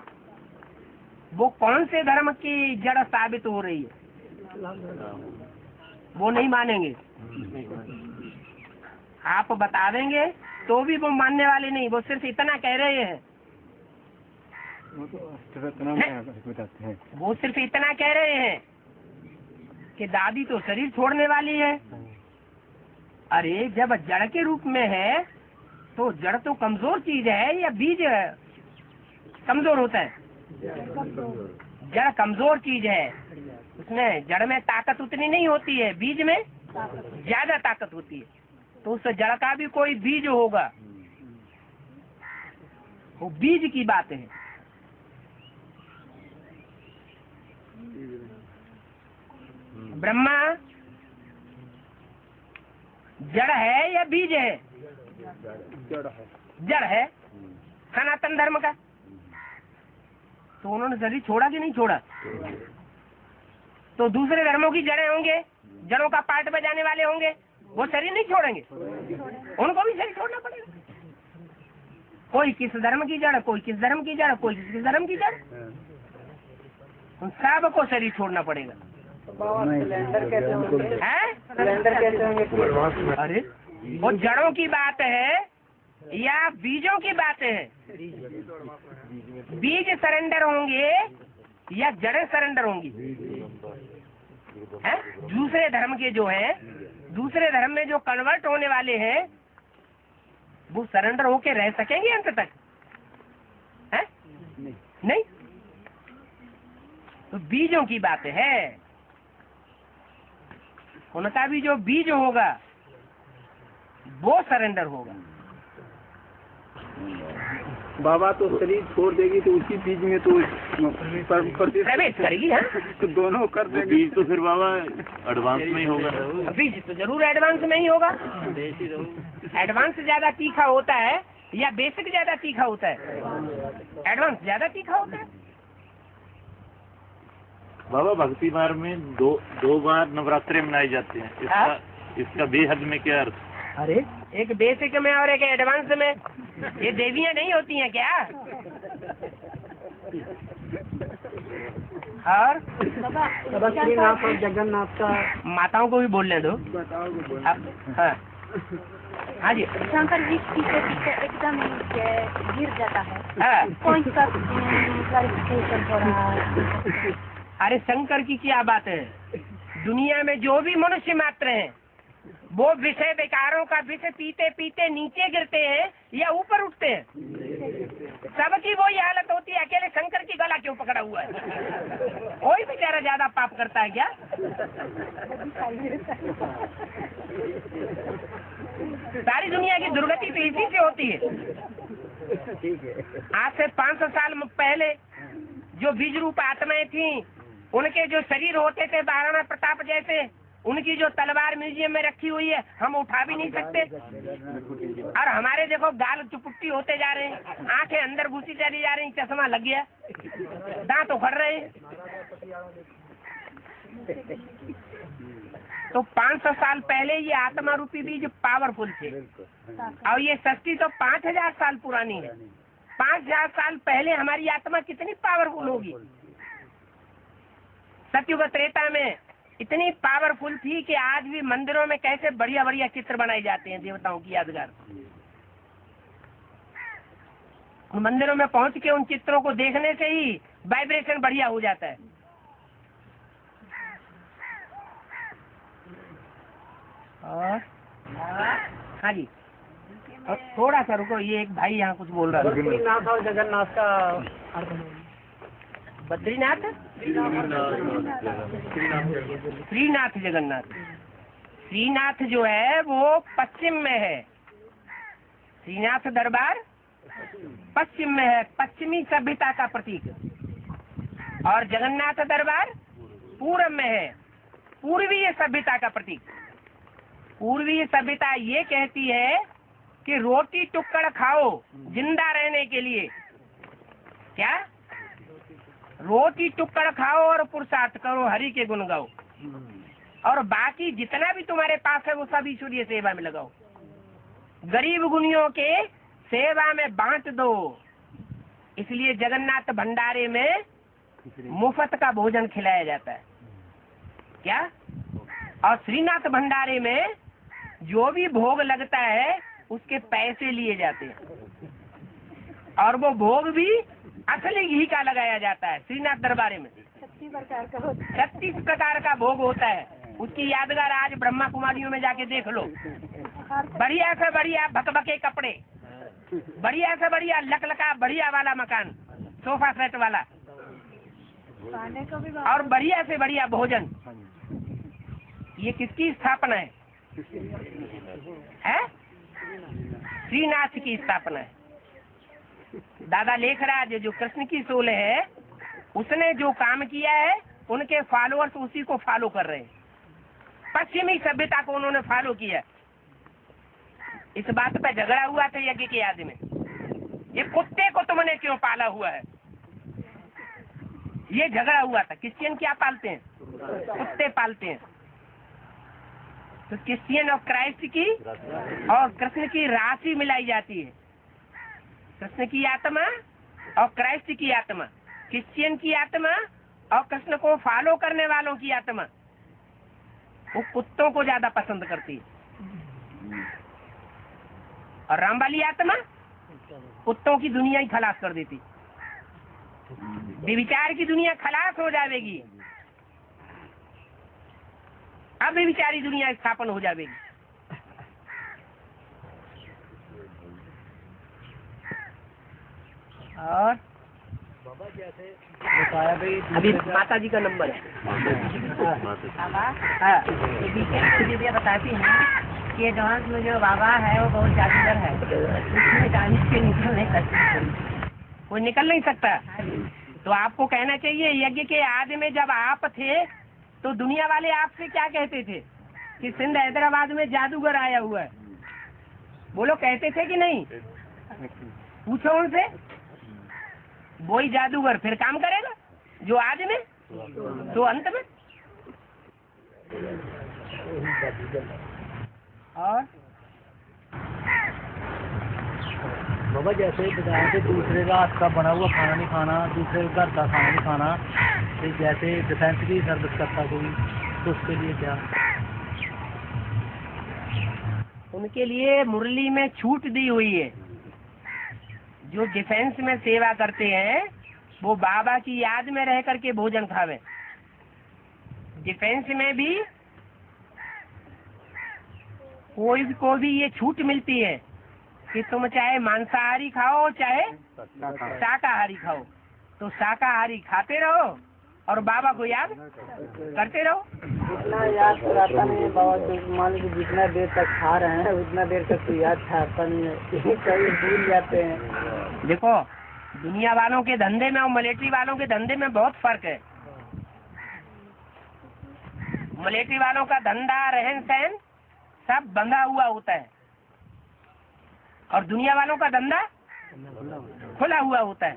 वो कौन से धर्म की जड़ साबित हो रही है? वो नहीं मानेंगे। आप बता देंगे तो भी वो मानने वाले नहीं, वो सिर्फ इतना कह रहे हैं। वो सिर्फ इतना कह रहे हैं कि दादी तो शरीर छोड़ने वाली है। अरे जब जड़ के रूप में है तो जड़ तो कमजोर चीज है या बीज कमजोर होता है? जड़ कमजोर चीज है, उसमें जड़ में ताकत उतनी नहीं होती है, बीज में ज्यादा ताकत होती है। तो उस जड़ का भी कोई बीज होगा, वो बीज की बात है। ब्रह्मा जड़ है या बीज है? जड़ है सनातन धर्म का। तो उन्होंने शरीर छोड़ा कि नहीं छोड़ा? तो दूसरे धर्मों की जड़ें होंगे, जड़ों का पार्ट बजाने वाले होंगे, वो शरीर नहीं छोड़ेंगे, उनको भी शरीर छोड़ना पड़ेगा। कोई किस धर्म की जड़, कोई किस धर्म की जड़, कोई किस धर्म की जड़, उन सबको शरीर छोड़ना पड़ेगा। अरे वो जड़ों की बात है या बीजों की बात है? बीज सरेंडर होंगे या जड़ें सरेंडर होंगी? हैं? दूसरे धर्म के जो हैं, दूसरे धर्म में जो कन्वर्ट होने वाले हैं वो सरेंडर होके रह सकेंगे अंत तक? हैं? नहीं। तो बीजों की बात है, उनका भी जो बीज होगा वो सरेंडर होगा। बाबा तो शरीर छोड़ देगी तो उसी बीज में तो प्रवेश करेगी। है तो दोनों कर देंगे। बीज तो फिर बाबा एडवांस में ही होगा। बीज तो जरूर एडवांस में ही होगा। एडवांस ज्यादा तीखा होता है या बेसिक ज्यादा तीखा होता है? एडवांस ज्यादा तीखा होता है। बाबा भक्ति मार्ग में दो बार नवरात्रे मनाए जाते हैं, इसका बेहद में क्या अर्थ? अरे एक बेसिक में और एक एडवांस में। ये देवियां नहीं होती हैं क्या? और श्रीनाथ और जगन्नाथ का माताओं को भी बोलने दो। हाँ हाँ जी। शंकर जी पीछे पीछे एकदम गिर जाता है। हाँ। कौन सा क्लैरिफिकेशन हो रहा है? अरे शंकर की क्या बात है, दुनिया में जो भी मनुष्य मात्र हैं वो विषय विकारों का विष पीते पीते नीचे गिरते हैं या ऊपर उठते हैं, सबकी वही हालत होती है। अकेले शंकर की गला क्यों पकड़ा हुआ है? कोई बेचारा ज्यादा पाप करता है क्या? सारी दुनिया की दुर्गति तो इसी से होती है। आज से 500 साल पहले जो बीज रूप आत्माएं थीं, उनके जो शरीर होते थे महाराणा प्रताप जैसे, उनकी जो तलवार म्यूजियम में रखी हुई है, हम उठा भी नहीं सकते। और हमारे देखो गाल चुपुट्टी होते जा रहे हैं, आंखें अंदर घुसी चली जा रही, चश्मा लग गया, दांत उखड़ रहे हैं। तो 500 साल पहले ये आत्मा रूपी बीज पावरफुल थे, और ये सृष्टि तो 5000 साल पुरानी है। 5000 साल पहले हमारी आत्मा कितनी पावरफुल होगी? सतयुग त्रेता में इतनी पावरफुल थी कि आज भी मंदिरों में कैसे बढ़िया बढ़िया चित्र बनाए जाते हैं देवताओं की यादगार। मंदिरों में पहुंच के उन चित्रों को देखने से ही वाइब्रेशन बढ़िया हो जाता है। और हाँ जी, और थोड़ा सा रुको, ये एक भाई यहाँ कुछ बोल रहा है। श्रीनाथ और जगन्नाथ का बद्रीनाथ, श्रीनाथ जगन्नाथ। श्रीनाथ जो है वो पश्चिम में है, श्रीनाथ दरबार पश्चिम में है, पश्चिमी सभ्यता का प्रतीक। और जगन्नाथ दरबार पूर्व में है, पूर्वीय सभ्यता का प्रतीक। पूर्वीय सभ्यता ये कहती है कि रोटी टुक्कड़ खाओ जिंदा रहने के लिए। क्या? रोटी टुक्कड़ खाओ और पुरुषार्थ करो, हरि के गुण गाओ, और बाकी जितना भी तुम्हारे पास है वो सब ईश्वरीय सेवा में लगाओ। गरीब गुनियों के सेवा में बांट दो। इसलिए जगन्नाथ भंडारे में मुफ्त का भोजन खिलाया जाता है। क्या? और श्रीनाथ भंडारे में जो भी भोग लगता है उसके पैसे लिए जाते हैं, और वो भोग भी असली घी का लगाया जाता है। श्रीनाथ दरबारे में 36 प्रकार का भोग होता है। उसकी यादगार आज ब्रह्मा कुमारियों में जाके देख लो। बढ़िया से बढ़िया भकभके कपड़े, बढ़िया से बढ़िया लकलका बढ़िया वाला मकान, सोफा सेट वाला, और बढ़िया से बढ़िया भोजन। ये किसकी स्थापना है? श्रीनाथ की स्थापना है। दादा लेखराज जो कृष्ण की सोल है, उसने जो काम किया है उनके फॉलोअर्स उसी को फॉलो कर रहे हैं। पश्चिमी सभ्यता को उन्होंने फॉलो किया। इस बात पे झगड़ा हुआ था यज्ञ के याद में, ये कुत्ते को तुमने क्यों पाला हुआ है, ये झगड़ा हुआ था। क्रिश्चियन क्या पालते हैं? कुत्ते पालते हैं। तो क्रिश्चियन और क्राइस्ट की और कृष्ण की राशि मिलाई जाती है। कृष्ण की आत्मा और क्राइस्ट की आत्मा, क्रिश्चियन की आत्मा और कृष्ण को फॉलो करने वालों की आत्मा, वो कुत्तों को ज्यादा पसंद करती है। और राम वाली आत्मा कुत्तों की दुनिया ही खलास कर देती। विचार की दुनिया खलास हो जाएगी, अब विचारी दुनिया स्थापन हो जाएगी। और अभी माता जी का नंबर है। दीदी बताती हैं कि एडवांस में जो बाबा है वो बहुत जादूगर है, उसमें जाने से निकल नहीं सकता। कोई निकल नहीं सकता। तो आपको कहना चाहिए, यज्ञ के आदि में जब आप थे तो दुनिया वाले आपसे क्या कहते थे कि सिंध हैदराबाद में जादूगर आया हुआ है? बोलो, कहते थे कि नहीं? पूछो उनसे। वही जादूगर फिर काम करेगा जो आज में तो अंत में और बाबा जैसे बताया कि दूसरे का हाथ का बना हुआ खाना नहीं खाना, दूसरे के घर का खाना नहीं खाना, तो जैसे डिफेंस की सर्विस करता कोई तो उसके लिए क्या? उनके लिए मुरली में छूट दी हुई है। जो डिफेंस में सेवा करते हैं वो बाबा की याद में रह करके भोजन खावे। डिफेंस में भी कोई को भी ये छूट मिलती है कि तुम चाहे मांसाहारी खाओ चाहे शाकाहारी खाओ, तो शाकाहारी खाते रहो और बाबा को याद करते रहो। उतना याद कराता नहीं है बाबा, तो मान लीजिए जितना देर तक खा रहे हैं उतना देर तक तो याद था नहीं है, कभी भूल जाते हैं। देखो दुनिया वालों के धंधे में और मिलिट्री वालों के धंधे में बहुत फर्क है। मिलिट्री वालों का धंधा रहन सहन सब बंधा हुआ होता है और दुनिया वालों का धंधा खुला हुआ होता है।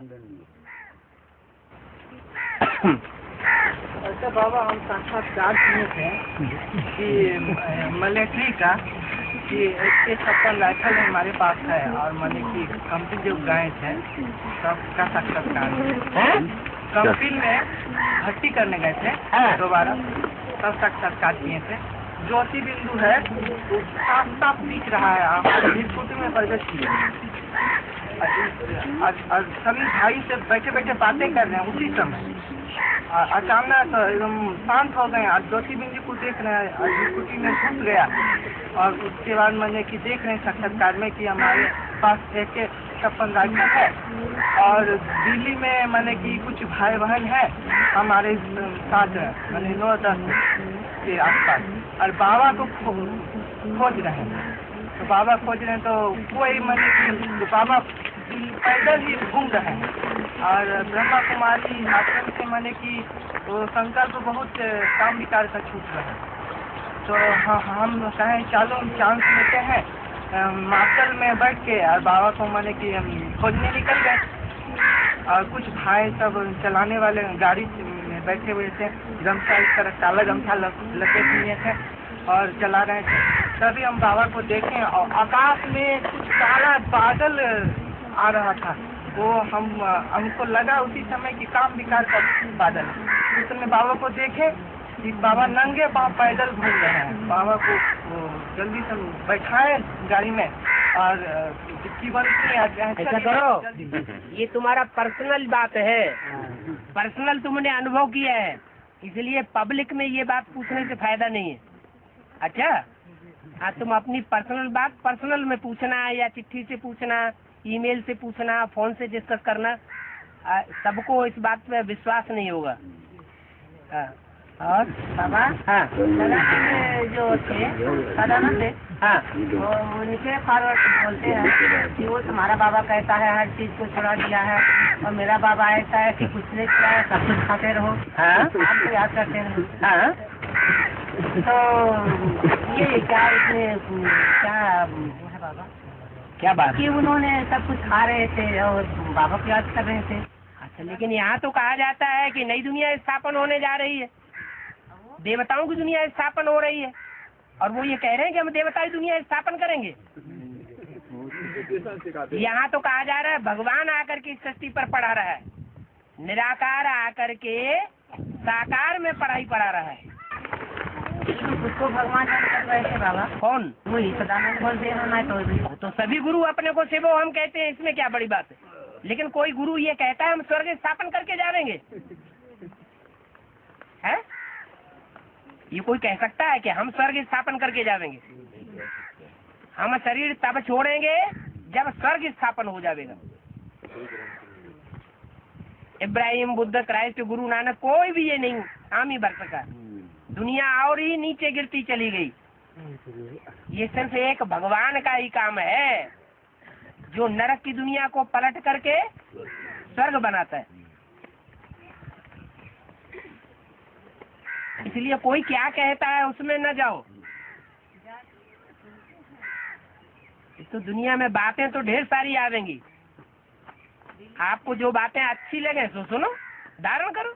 अच्छा बाबा, हम साक्षात्कार किए थे कि मिलिट्री का कि 156 राइफल हमारे पास है और मैंने की कंपनी जो गए थे सबका साक्षात्कार कंपनी में भर्ती करने गए थे दोबारा, तब साक्षात्कार किए थे। ज्योति बिंदु है वो साफ साफ दिख रहा है, आप स्कूटी में प्रवेश किए और सभी भाई से बैठे बैठे बातें कर रहे हैं। उसी समय अचानक एकदम शांत हो गए और ज्योति बिंदु को देख रहे हैं और स्कूटी में घुस गया। और उसके बाद मैंने कि देख रहे हैं साक्षात्कार में कि हमारे पास AK-56 राइफल है और दिल्ली में मैंने कि कुछ भाई बहन है हमारे साथ, मैंने 9-10 के आसपास, और बाबा को खोज रहे हैं। तो बाबा खोज रहे हैं तो कोई मैंने कि तो बाबा पैदल ही घूम रहे हैं और ब्रह्मा कुमारी आश्रम से मैंने कि तो संकल्प बहुत काम विकार का छूट रहे हैं। तो हाँ, हम कहें चलो हम चांस लेते हैं, मार्शल में बैठ के और बाबा को मैंने कि हम खोजने निकल गए। और कुछ भाई सब चलाने वाले गाड़ी में बैठे हुए थे, गमछा इस तरह काला गमछा लपेट लिए थे और चला रहे थे। तभी हम बाबा को देखें और आकाश में कुछ काला बादल आ रहा था। वो हमको लगा उसी समय कि काम विकार का बादल है। उस समय बाबा को देखे कि बाबा नंगे पाँव पैदल घूम रहे हैं। बाबा को जल्दी से बैठाए गाड़ी में और ऐसा करो, ये तुम्हारा पर्सनल बात है, पर्सनल तुमने अनुभव किया है, इसलिए पब्लिक में ये बात पूछने से फायदा नहीं है। अच्छा हाँ, तुम अपनी पर्सनल बात पर्सनल में पूछना या चिट्ठी से पूछना, ईमेल से पूछना, फोन से डिस्कस करना, सबको इस बात पे विश्वास नहीं होगा। और बाबा हाँ सदानंद जो थे सदानंद हाँ वो नीचे फॉरवर्ड बोलते हैं कि वो तुम्हारा बाबा कहता है हर चीज को छोड़ा दिया है और मेरा बाबा ऐसा है कि कुछ नहीं किया है, सब कुछ खाते रहो, हाँ आपको याद करते रहो। हाँ। तो ये क्या इसमें क्या है बाबा, क्या बात कि उन्होंने सब कुछ खा रहे थे और बाबा को याद कर रहे थे। अच्छा, लेकिन यहाँ तो कहा जाता है कि नई दुनिया स्थापन होने जा रही है, देवताओं की दुनिया स्थापन हो रही है और वो ये कह रहे हैं कि हम देवताई दुनिया स्थापन करेंगे। यहाँ तो कहा जा रहा है भगवान आकर के इस सृष्टि पर पढ़ा रहा है, निराकार आकर के साकार में पढ़ाई पढ़ा रहा है। उसको भगवान याद कर रहे थे बाबा, कौन? वही सदानंद बोलते हैं। मैं तो सभी गुरु अपने को शिवो हम कहते हैं, इसमें क्या बड़ी बात है। लेकिन कोई गुरु ये कहता है हम स्वर्ग स्थापन करके जाएंगे, है? ये कोई कह सकता है कि हम स्वर्ग स्थापन करके जाएंगे? हम शरीर तब छोड़ेंगे जब स्वर्ग स्थापन हो जाएगा। इब्राहिम, बुद्ध, क्राइस्ट, गुरु नानक कोई भी ये नहीं आम ही बढ़ सका। दुनिया और ही नीचे गिरती चली गई। ये सिर्फ एक भगवान का ही काम है जो नरक की दुनिया को पलट करके स्वर्ग बनाता है। इसलिए कोई क्या कहता है उसमें न जाओ। तो दुनिया में बातें तो ढेर सारी आवेंगी, आपको जो बातें अच्छी लगे सो सुनो, धारण करो।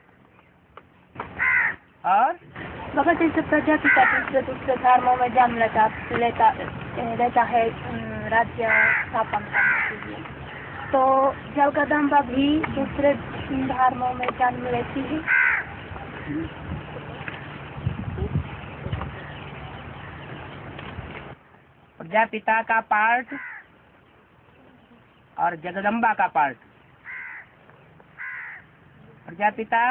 और बाबा जैसे प्रजापिता दूसरे दूसरे धर्मों में जन्म लेता है राज्य स्थापन करने के लिए, तो जगदम्बा भी दूसरे धर्मों में जन्म लेती है। प्रजापिता का पार्ट और जगदम्बा का पार्ट। प्रजापिता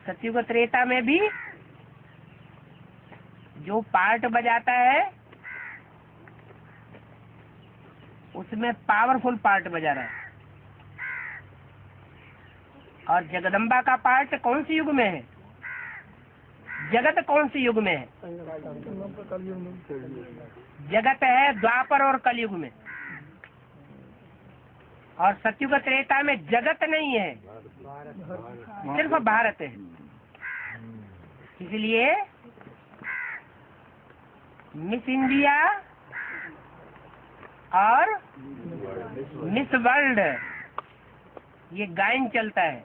सतयुग त्रेता में भी जो पार्ट बजाता है उसमें पावरफुल पार्ट बजा रहा है, और जगदम्बा का पार्ट कौन सी युग में है? जगत कौन सी युग में है? जगत है द्वापर और कलयुग में, और सतयुग त्रेता में जगत नहीं है, सिर्फ भारत है। इसलिए मिस इंडिया और मिस वर्ल्ड ये गायन चलता है।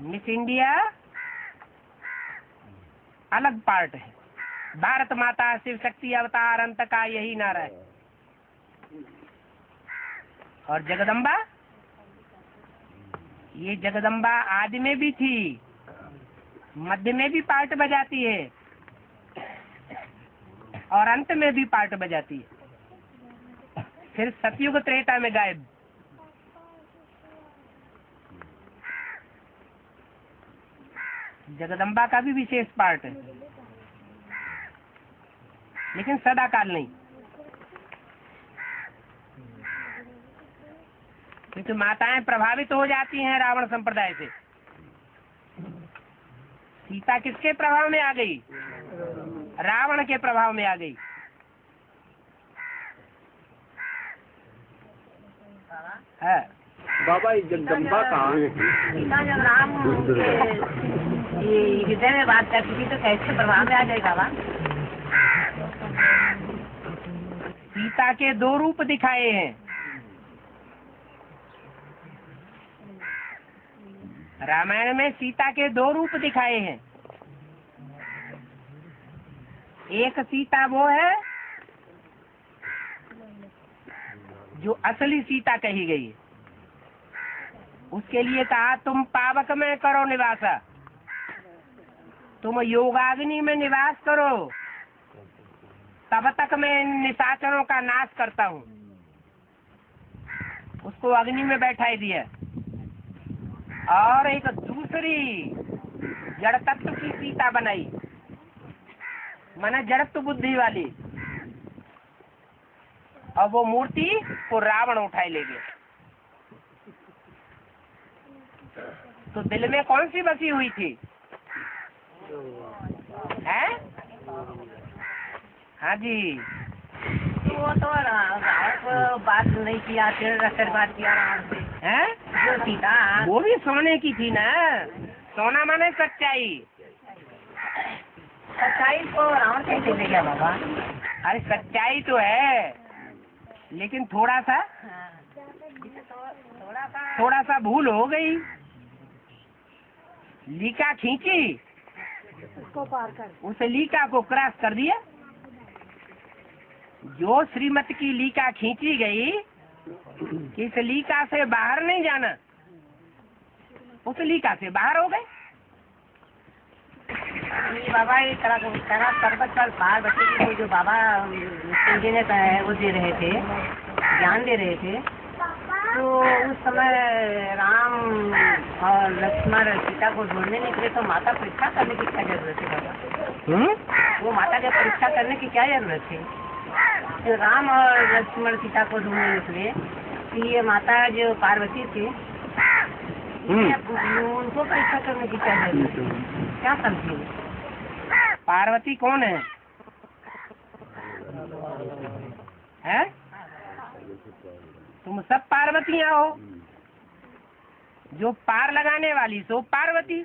मिस इंडिया अलग पार्ट है, भारत माता शिव शक्ति अवतार अंत का यही नारा है। और जगदम्बा, ये जगदम्बा आदि में भी थी, मध्य में भी पार्ट बजाती है और अंत में भी पार्ट बजाती है, फिर सतयुग त्रेता में गायब। जगदम्बा का भी विशेष पार्ट है, लेकिन सदा काल नहीं, क्योंकि माताएं प्रभावित हो जाती हैं रावण संप्रदाय से। सीता किसके प्रभाव में आ गई? रावण के प्रभाव में आ गई। है बाबा ये जगदम्बा का सीता जब राम के हृदय में बात करती थी तो कैसे प्रभाव में आ जाए बाबा? सीता के दो रूप दिखाए हैं। रामायण में सीता के दो रूप दिखाए हैं। एक सीता वो है जो असली सीता कही गई है, उसके लिए कहा तुम पावक में करो निवासा, तुम योगाग्नि में निवास करो, तब तक मैं निशाचरों का नाश करता हूँ। उसको अग्नि में बैठाई दिया। और एक दूसरी जड़ तत्व की सीता बनाई, माना जड़त्व बुद्धि वाली, और वो मूर्ति को रावण उठाए ले गया। तो दिल में कौन सी बसी हुई थी? है? हाँ जी। वो तो रावण बात नहीं किया, फिर बात किया रावण से। है? जो सीता वो भी सोने की थी ना। सोना माने सच्चाई। सच्चाई को रावण कैसे ले गया बाबा? अरे सच्चाई तो है, लेकिन थोड़ा सा भूल हो गई। लीका खींची, उसको पार कर, उस लीका को क्रॉस कर दिया। जो श्रीमत की लीका खींची गई, इस लीका से बाहर नहीं जाना, उस लीका से बाहर हो गए। बाबा ये तरह पर्वत पर पार्वती को जो बाबा जी ने वो दे रहे थे, ज्ञान दे रहे थे, तो उस समय राम और लक्ष्मण सीता को ढूंढने निकले, तो माता परीक्षा करने की क्या जरूरत है बाबा? वो माता की परीक्षा करने की क्या जरूरत है? तो राम और लक्ष्मण सीता को ढूंढने निकले, तो ये माता जो पार्वती थी, उनको परीक्षा करने की क्या जरूरत है? क्या समझी? पार्वती कौन है? हैं? तुम सब पार्वतियां हो। जो पार लगाने वाली सो पार्वती।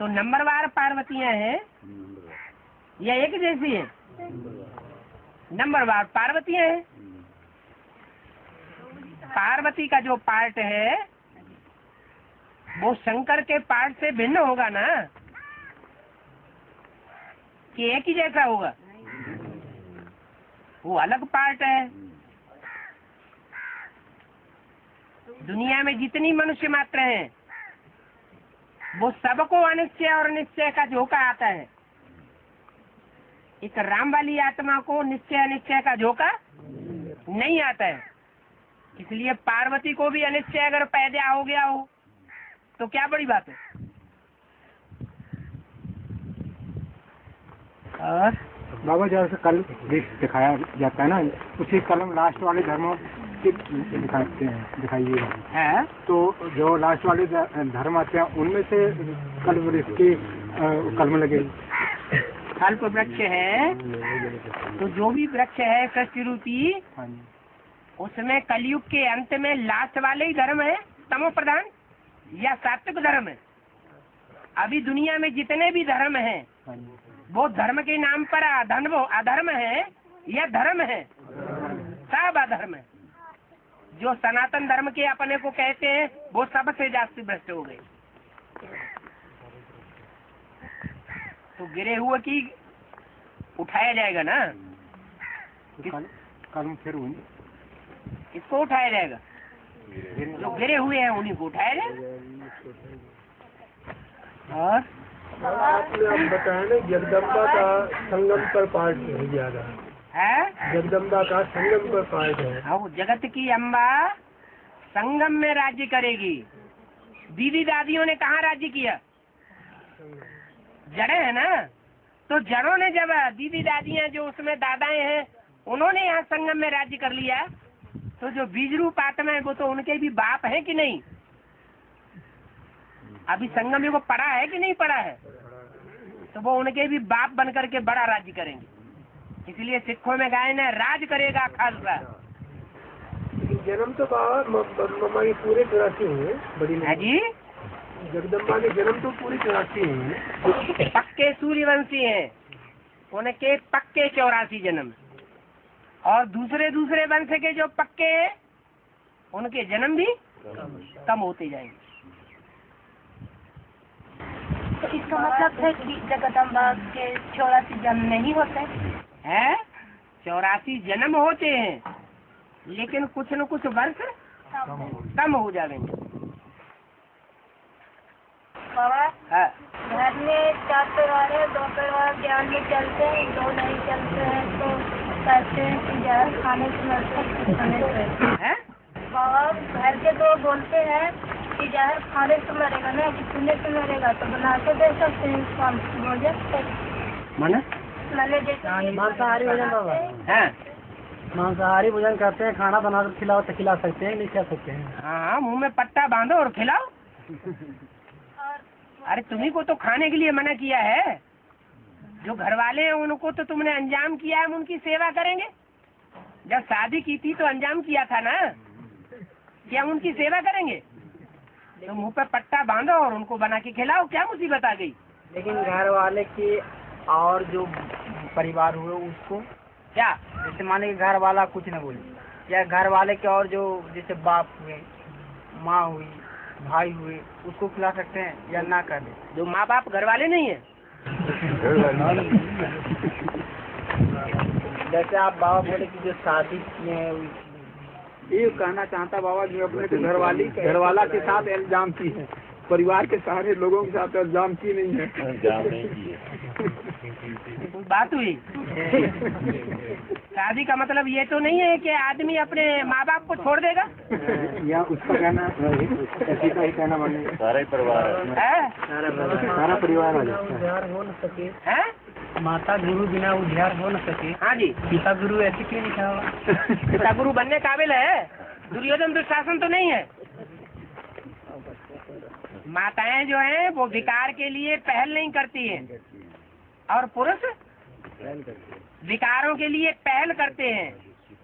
तो नंबरवार पार्वतियां हैं या एक जैसी है? नंबरवार पार्वतियां हैं। पार्वती का जो पार्ट है वो शंकर के पार्ट से भिन्न होगा ना, कि एक ही जैसा होगा? वो अलग पार्ट है। दुनिया में जितनी मनुष्य मात्र हैं वो सबको अनिश्चय और निश्चय का झोंका आता है। एक राम वाली आत्मा को निश्चय अनिश्चय का झोंका नहीं आता है। इसलिए पार्वती को भी अनिश्चय अगर पैदा हो गया हो तो क्या बड़ी बात है। और बाबा जैसे कल दिखाया जाता है ना, उसी कलम लास्ट वाले धर्मों के दिखाइएगा है। तो जो लास्ट वाले धर्म आते हैं उनमें से कल्प वृक्ष की कलम लगेगी। कल्प वृक्ष है तो जो भी वृक्ष है सृष्टि रूपी, उसमें कलयुग के अंत में लास्ट वाले ही धर्म है तमो प्रधान या सात्विक धर्म है। अभी दुनिया में जितने भी धर्म हैं वो धर्म के नाम पर अधर्म है या धर्म है? सब अधर्म है। जो सनातन धर्म के अपने को कहते हैं वो सबसे जास्ती भ्रष्ट हो गए। तो गिरे हुए की उठाया जाएगा ना, कलम फिर इसको उठाया जाएगा। जो गिरे हुए हैं उन्हीं को उठाया जाएगा। और आपने अब बताया ना जगदम्बा का संगम पर पार्ट नहीं दिया है। जगदम्बा का संगम पर पार्ट है। हाँ, जगत की अम्बा संगम में राज्य करेगी। दीदी दादियों ने कहाँ राज्य किया? जड़े है ना, तो जड़ों ने जब दीदी दादियाँ जो उसमें दादाएं हैं उन्होंने यहाँ संगम में राज्य कर लिया, तो जो बीज रूप आत्मा है वो तो उनके भी बाप है कि नहीं? अभी संगम को पढ़ा है कि नहीं पढ़ा है? तो वो उनके भी बाप बन करके बड़ा राज्य करेंगे। इसलिए सिखों में गाय ने राज करेगा खालसा। जन्म तो मम्मा के पूरे 84 हुए बड़ी है जी। जगदम्बा के जन्म तो पूरी 84 हुए। पक्के सूर्यवंशी हैं, उनके पक्के 84 जन्म, और दूसरे वंश के जो पक्के हैं उनके जन्म भी कम होते जाएंगे। तो इसका मतलब है कि जगदम्बा के 84 जन्म नहीं होते हैं? 84 जन्म होते हैं, लेकिन कुछ न कुछ वर्ष कम हो जाएंगे। बाबा, हाँ। घर में 4 परिवार है, 2 परिवार ज्ञान में चलते हैं, 2 नहीं चलते हैं, तो कहते हैं कि जहर खाने से मरते हैं। बाबा, घर के 2 बोलते हैं कि जहर खाने से मरेगा ना, कि पीने से मरेगा, तो बना के दे सकते हैं इसको हम भोजन मैंने जैसे मांसाहारी भोजन बाबा है। मांसाहारी भोजन करते हैं, खाना बना कर खिलाओ तो खिला सकते हैं, नहीं खिला सकते हैं। हाँ, मुंह में पट्टा बांधो और खिलाओ। अरे तुम्ही को तो खाने के लिए मना किया है। जो घर वाले हैं उनको तो तुमने अंजाम किया है, हम उनकी सेवा करेंगे। जब शादी की थी तो अंजाम किया था ना, क्या हम उनकी सेवा करेंगे? तो मुंह पे पट्टा बांधो और उनको बना के खिलाओ, क्या मुसीबत आ गई? लेकिन घर वाले की और जो परिवार हुए उसको क्या? जैसे माने कि घर वाला कुछ न बोले, या घर वाले के और जो जैसे बाप हुए, माँ हुई, भाई हुए, उसको खिला सकते हैं या ना कर दे? जो माँ बाप घर वाले नहीं है। जैसे आप बाबा बोले कि जो शादी किए हैं, ये कहना चाहता बाबा जी अपने घर वाला के साथ इल्जाम की है, परिवार के सारे लोगों के साथ इल्जाम की नहीं है। कोई बात हुई? शादी का मतलब ये तो नहीं है कि आदमी अपने माँ बाप को छोड़ देगा। या उसका कहना ऐसी का ही कहना मानेगा। सारा ही परिवार है। सारा परिवार आ जाता है। उद्धार हो न सके, है? माता गुरु बिना उद्धार हो न सके। हाँ जी। पिता गुरु ऐसे क्यों लिखा हुआ? पिता गुरु बनने काबिल है, दुर्योधन दुशासन तो नहीं है। माताएं जो हैं वो विकार के लिए पहल नहीं करती हैं, और पुरुष विकारों के लिए पहल करते हैं।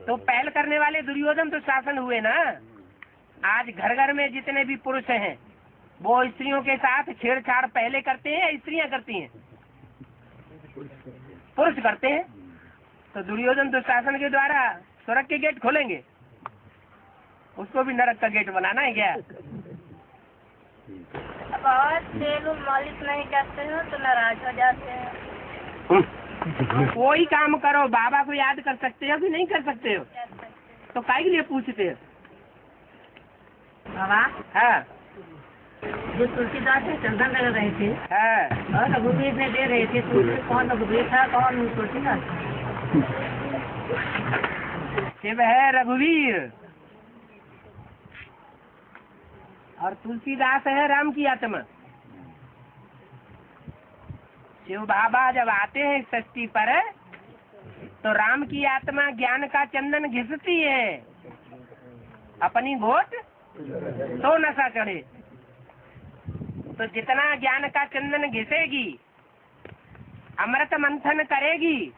तो पहल करने वाले दुर्योधन दुशासन हुए ना। आज घर घर में जितने भी पुरुष हैं वो स्त्रियों के साथ छेड़छाड़ पहले करते हैं या स्त्रियां करती हैं? पुरुष करते हैं। तो दुर्योधन दुशासन के द्वारा स्वर्ग के गेट खोलेंगे? उसको भी नरक का गेट बनाना है क्या? बाबा तेल मालिश नहीं करते हो तो नाराज हो जाते हैं। कोई काम करो, बाबा को याद कर सकते हो कि नहीं कर सकते हो? तो काहे के लिए पूछते हो? बाबा हाँ जो तुलसीदास से चंदन लग रहे थे हाँ और रघुवीर ने दे रहे थे, तो उसमें कौन रघुवीर था कौन तुलसीदास था? शिव है रघुवीर और तुलसीदास है राम की आत्मा। शिव बाबा जब आते हैं सृष्टि पर तो राम की आत्मा ज्ञान का चंदन घिसती है, अपनी घोट तो नशा चढ़े। तो जितना ज्ञान का चंदन घिसेगी, अमृत मंथन करेगी,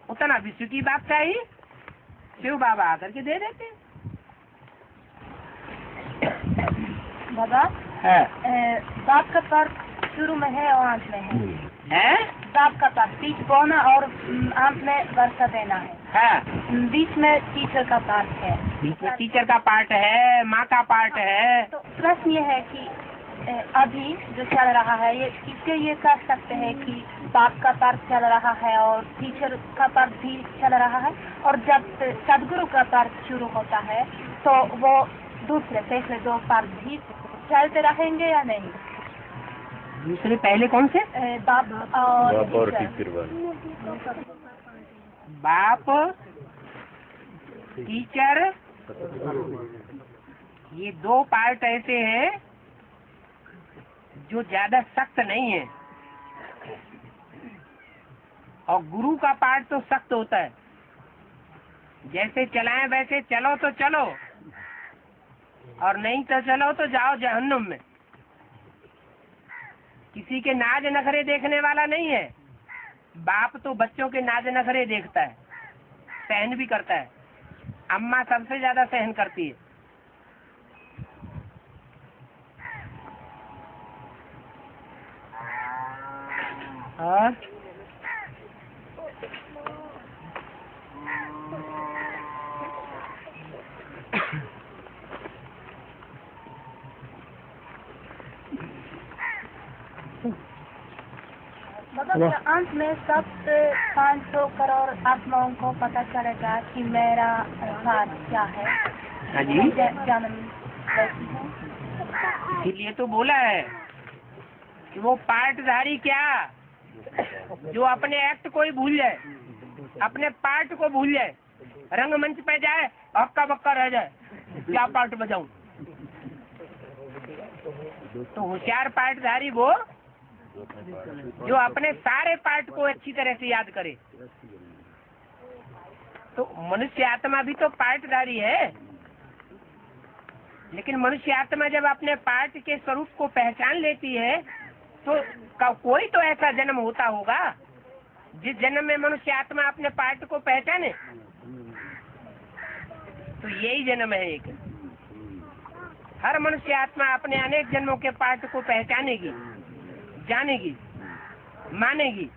उतना विश्व की बात चाहिए शिव बाबा आकर के दे देते। बाबा है दांत का पार शुरू में है और अंत में है। दांत का पार बीच बोना और अंत में वर्षा देना है। बीच में टीचर का पार्ट है। बीच में टीचर का पार्ट है, माँ का पार्ट है। तो प्रश्न ये है कि अभी जो चल रहा है ये इसके ये कह सकते हैं कि बाप का पार्ट चल रहा है और टीचर का पार्ट भी चल रहा है, और जब सदगुरु का पार्ट शुरू होता है तो वो दूसरे तीसरे दो पार्ट भी चलते रहेंगे या नहीं? दूसरे पहले कौन से? बाप और टीचर। बाप टीचर, ये दो पार्ट ऐसे हैं जो ज्यादा सख्त नहीं है, और गुरु का पार्ट तो सख्त होता है। जैसे चलाएं वैसे चलो तो चलो, और नहीं तो चलो तो जाओ जहन्नुम में। किसी के नाज नखरे देखने वाला नहीं है। बाप तो बच्चों के नाज नखरे देखता है, सहन भी करता है। अम्मा सबसे ज्यादा सहन करती है। और मतलब अंत में सब 500 करोड़ आत्माओं को पता चलेगा कि मेरा हाथ क्या है। हाँ जी, जन्म कैसी है। इसीलिए तो बोला है कि वो पार्टधारी क्या, जो अपने एक्ट को ही भूल जाए, अपने पार्ट को भूल जाए, रंगमंच पे जाए हक्का बक्का रह जाए, क्या पार्ट बजाऊं। तो होशियार पार्टधारी वो जो अपने सारे पार्ट को अच्छी तरह से याद करे। तो मनुष्य आत्मा भी तो पार्टधारी है, लेकिन मनुष्य आत्मा जब अपने पार्ट के स्वरूप को पहचान लेती है तो कोई तो ऐसा जन्म होता होगा जिस जन्म में मनुष्य आत्मा अपने पार्ट को पहचाने। तो यही जन्म है एक। हर मनुष्य आत्मा अपने अनेक जन्मों के पार्ट को पहचानेगी, जानेगी, मानेगी,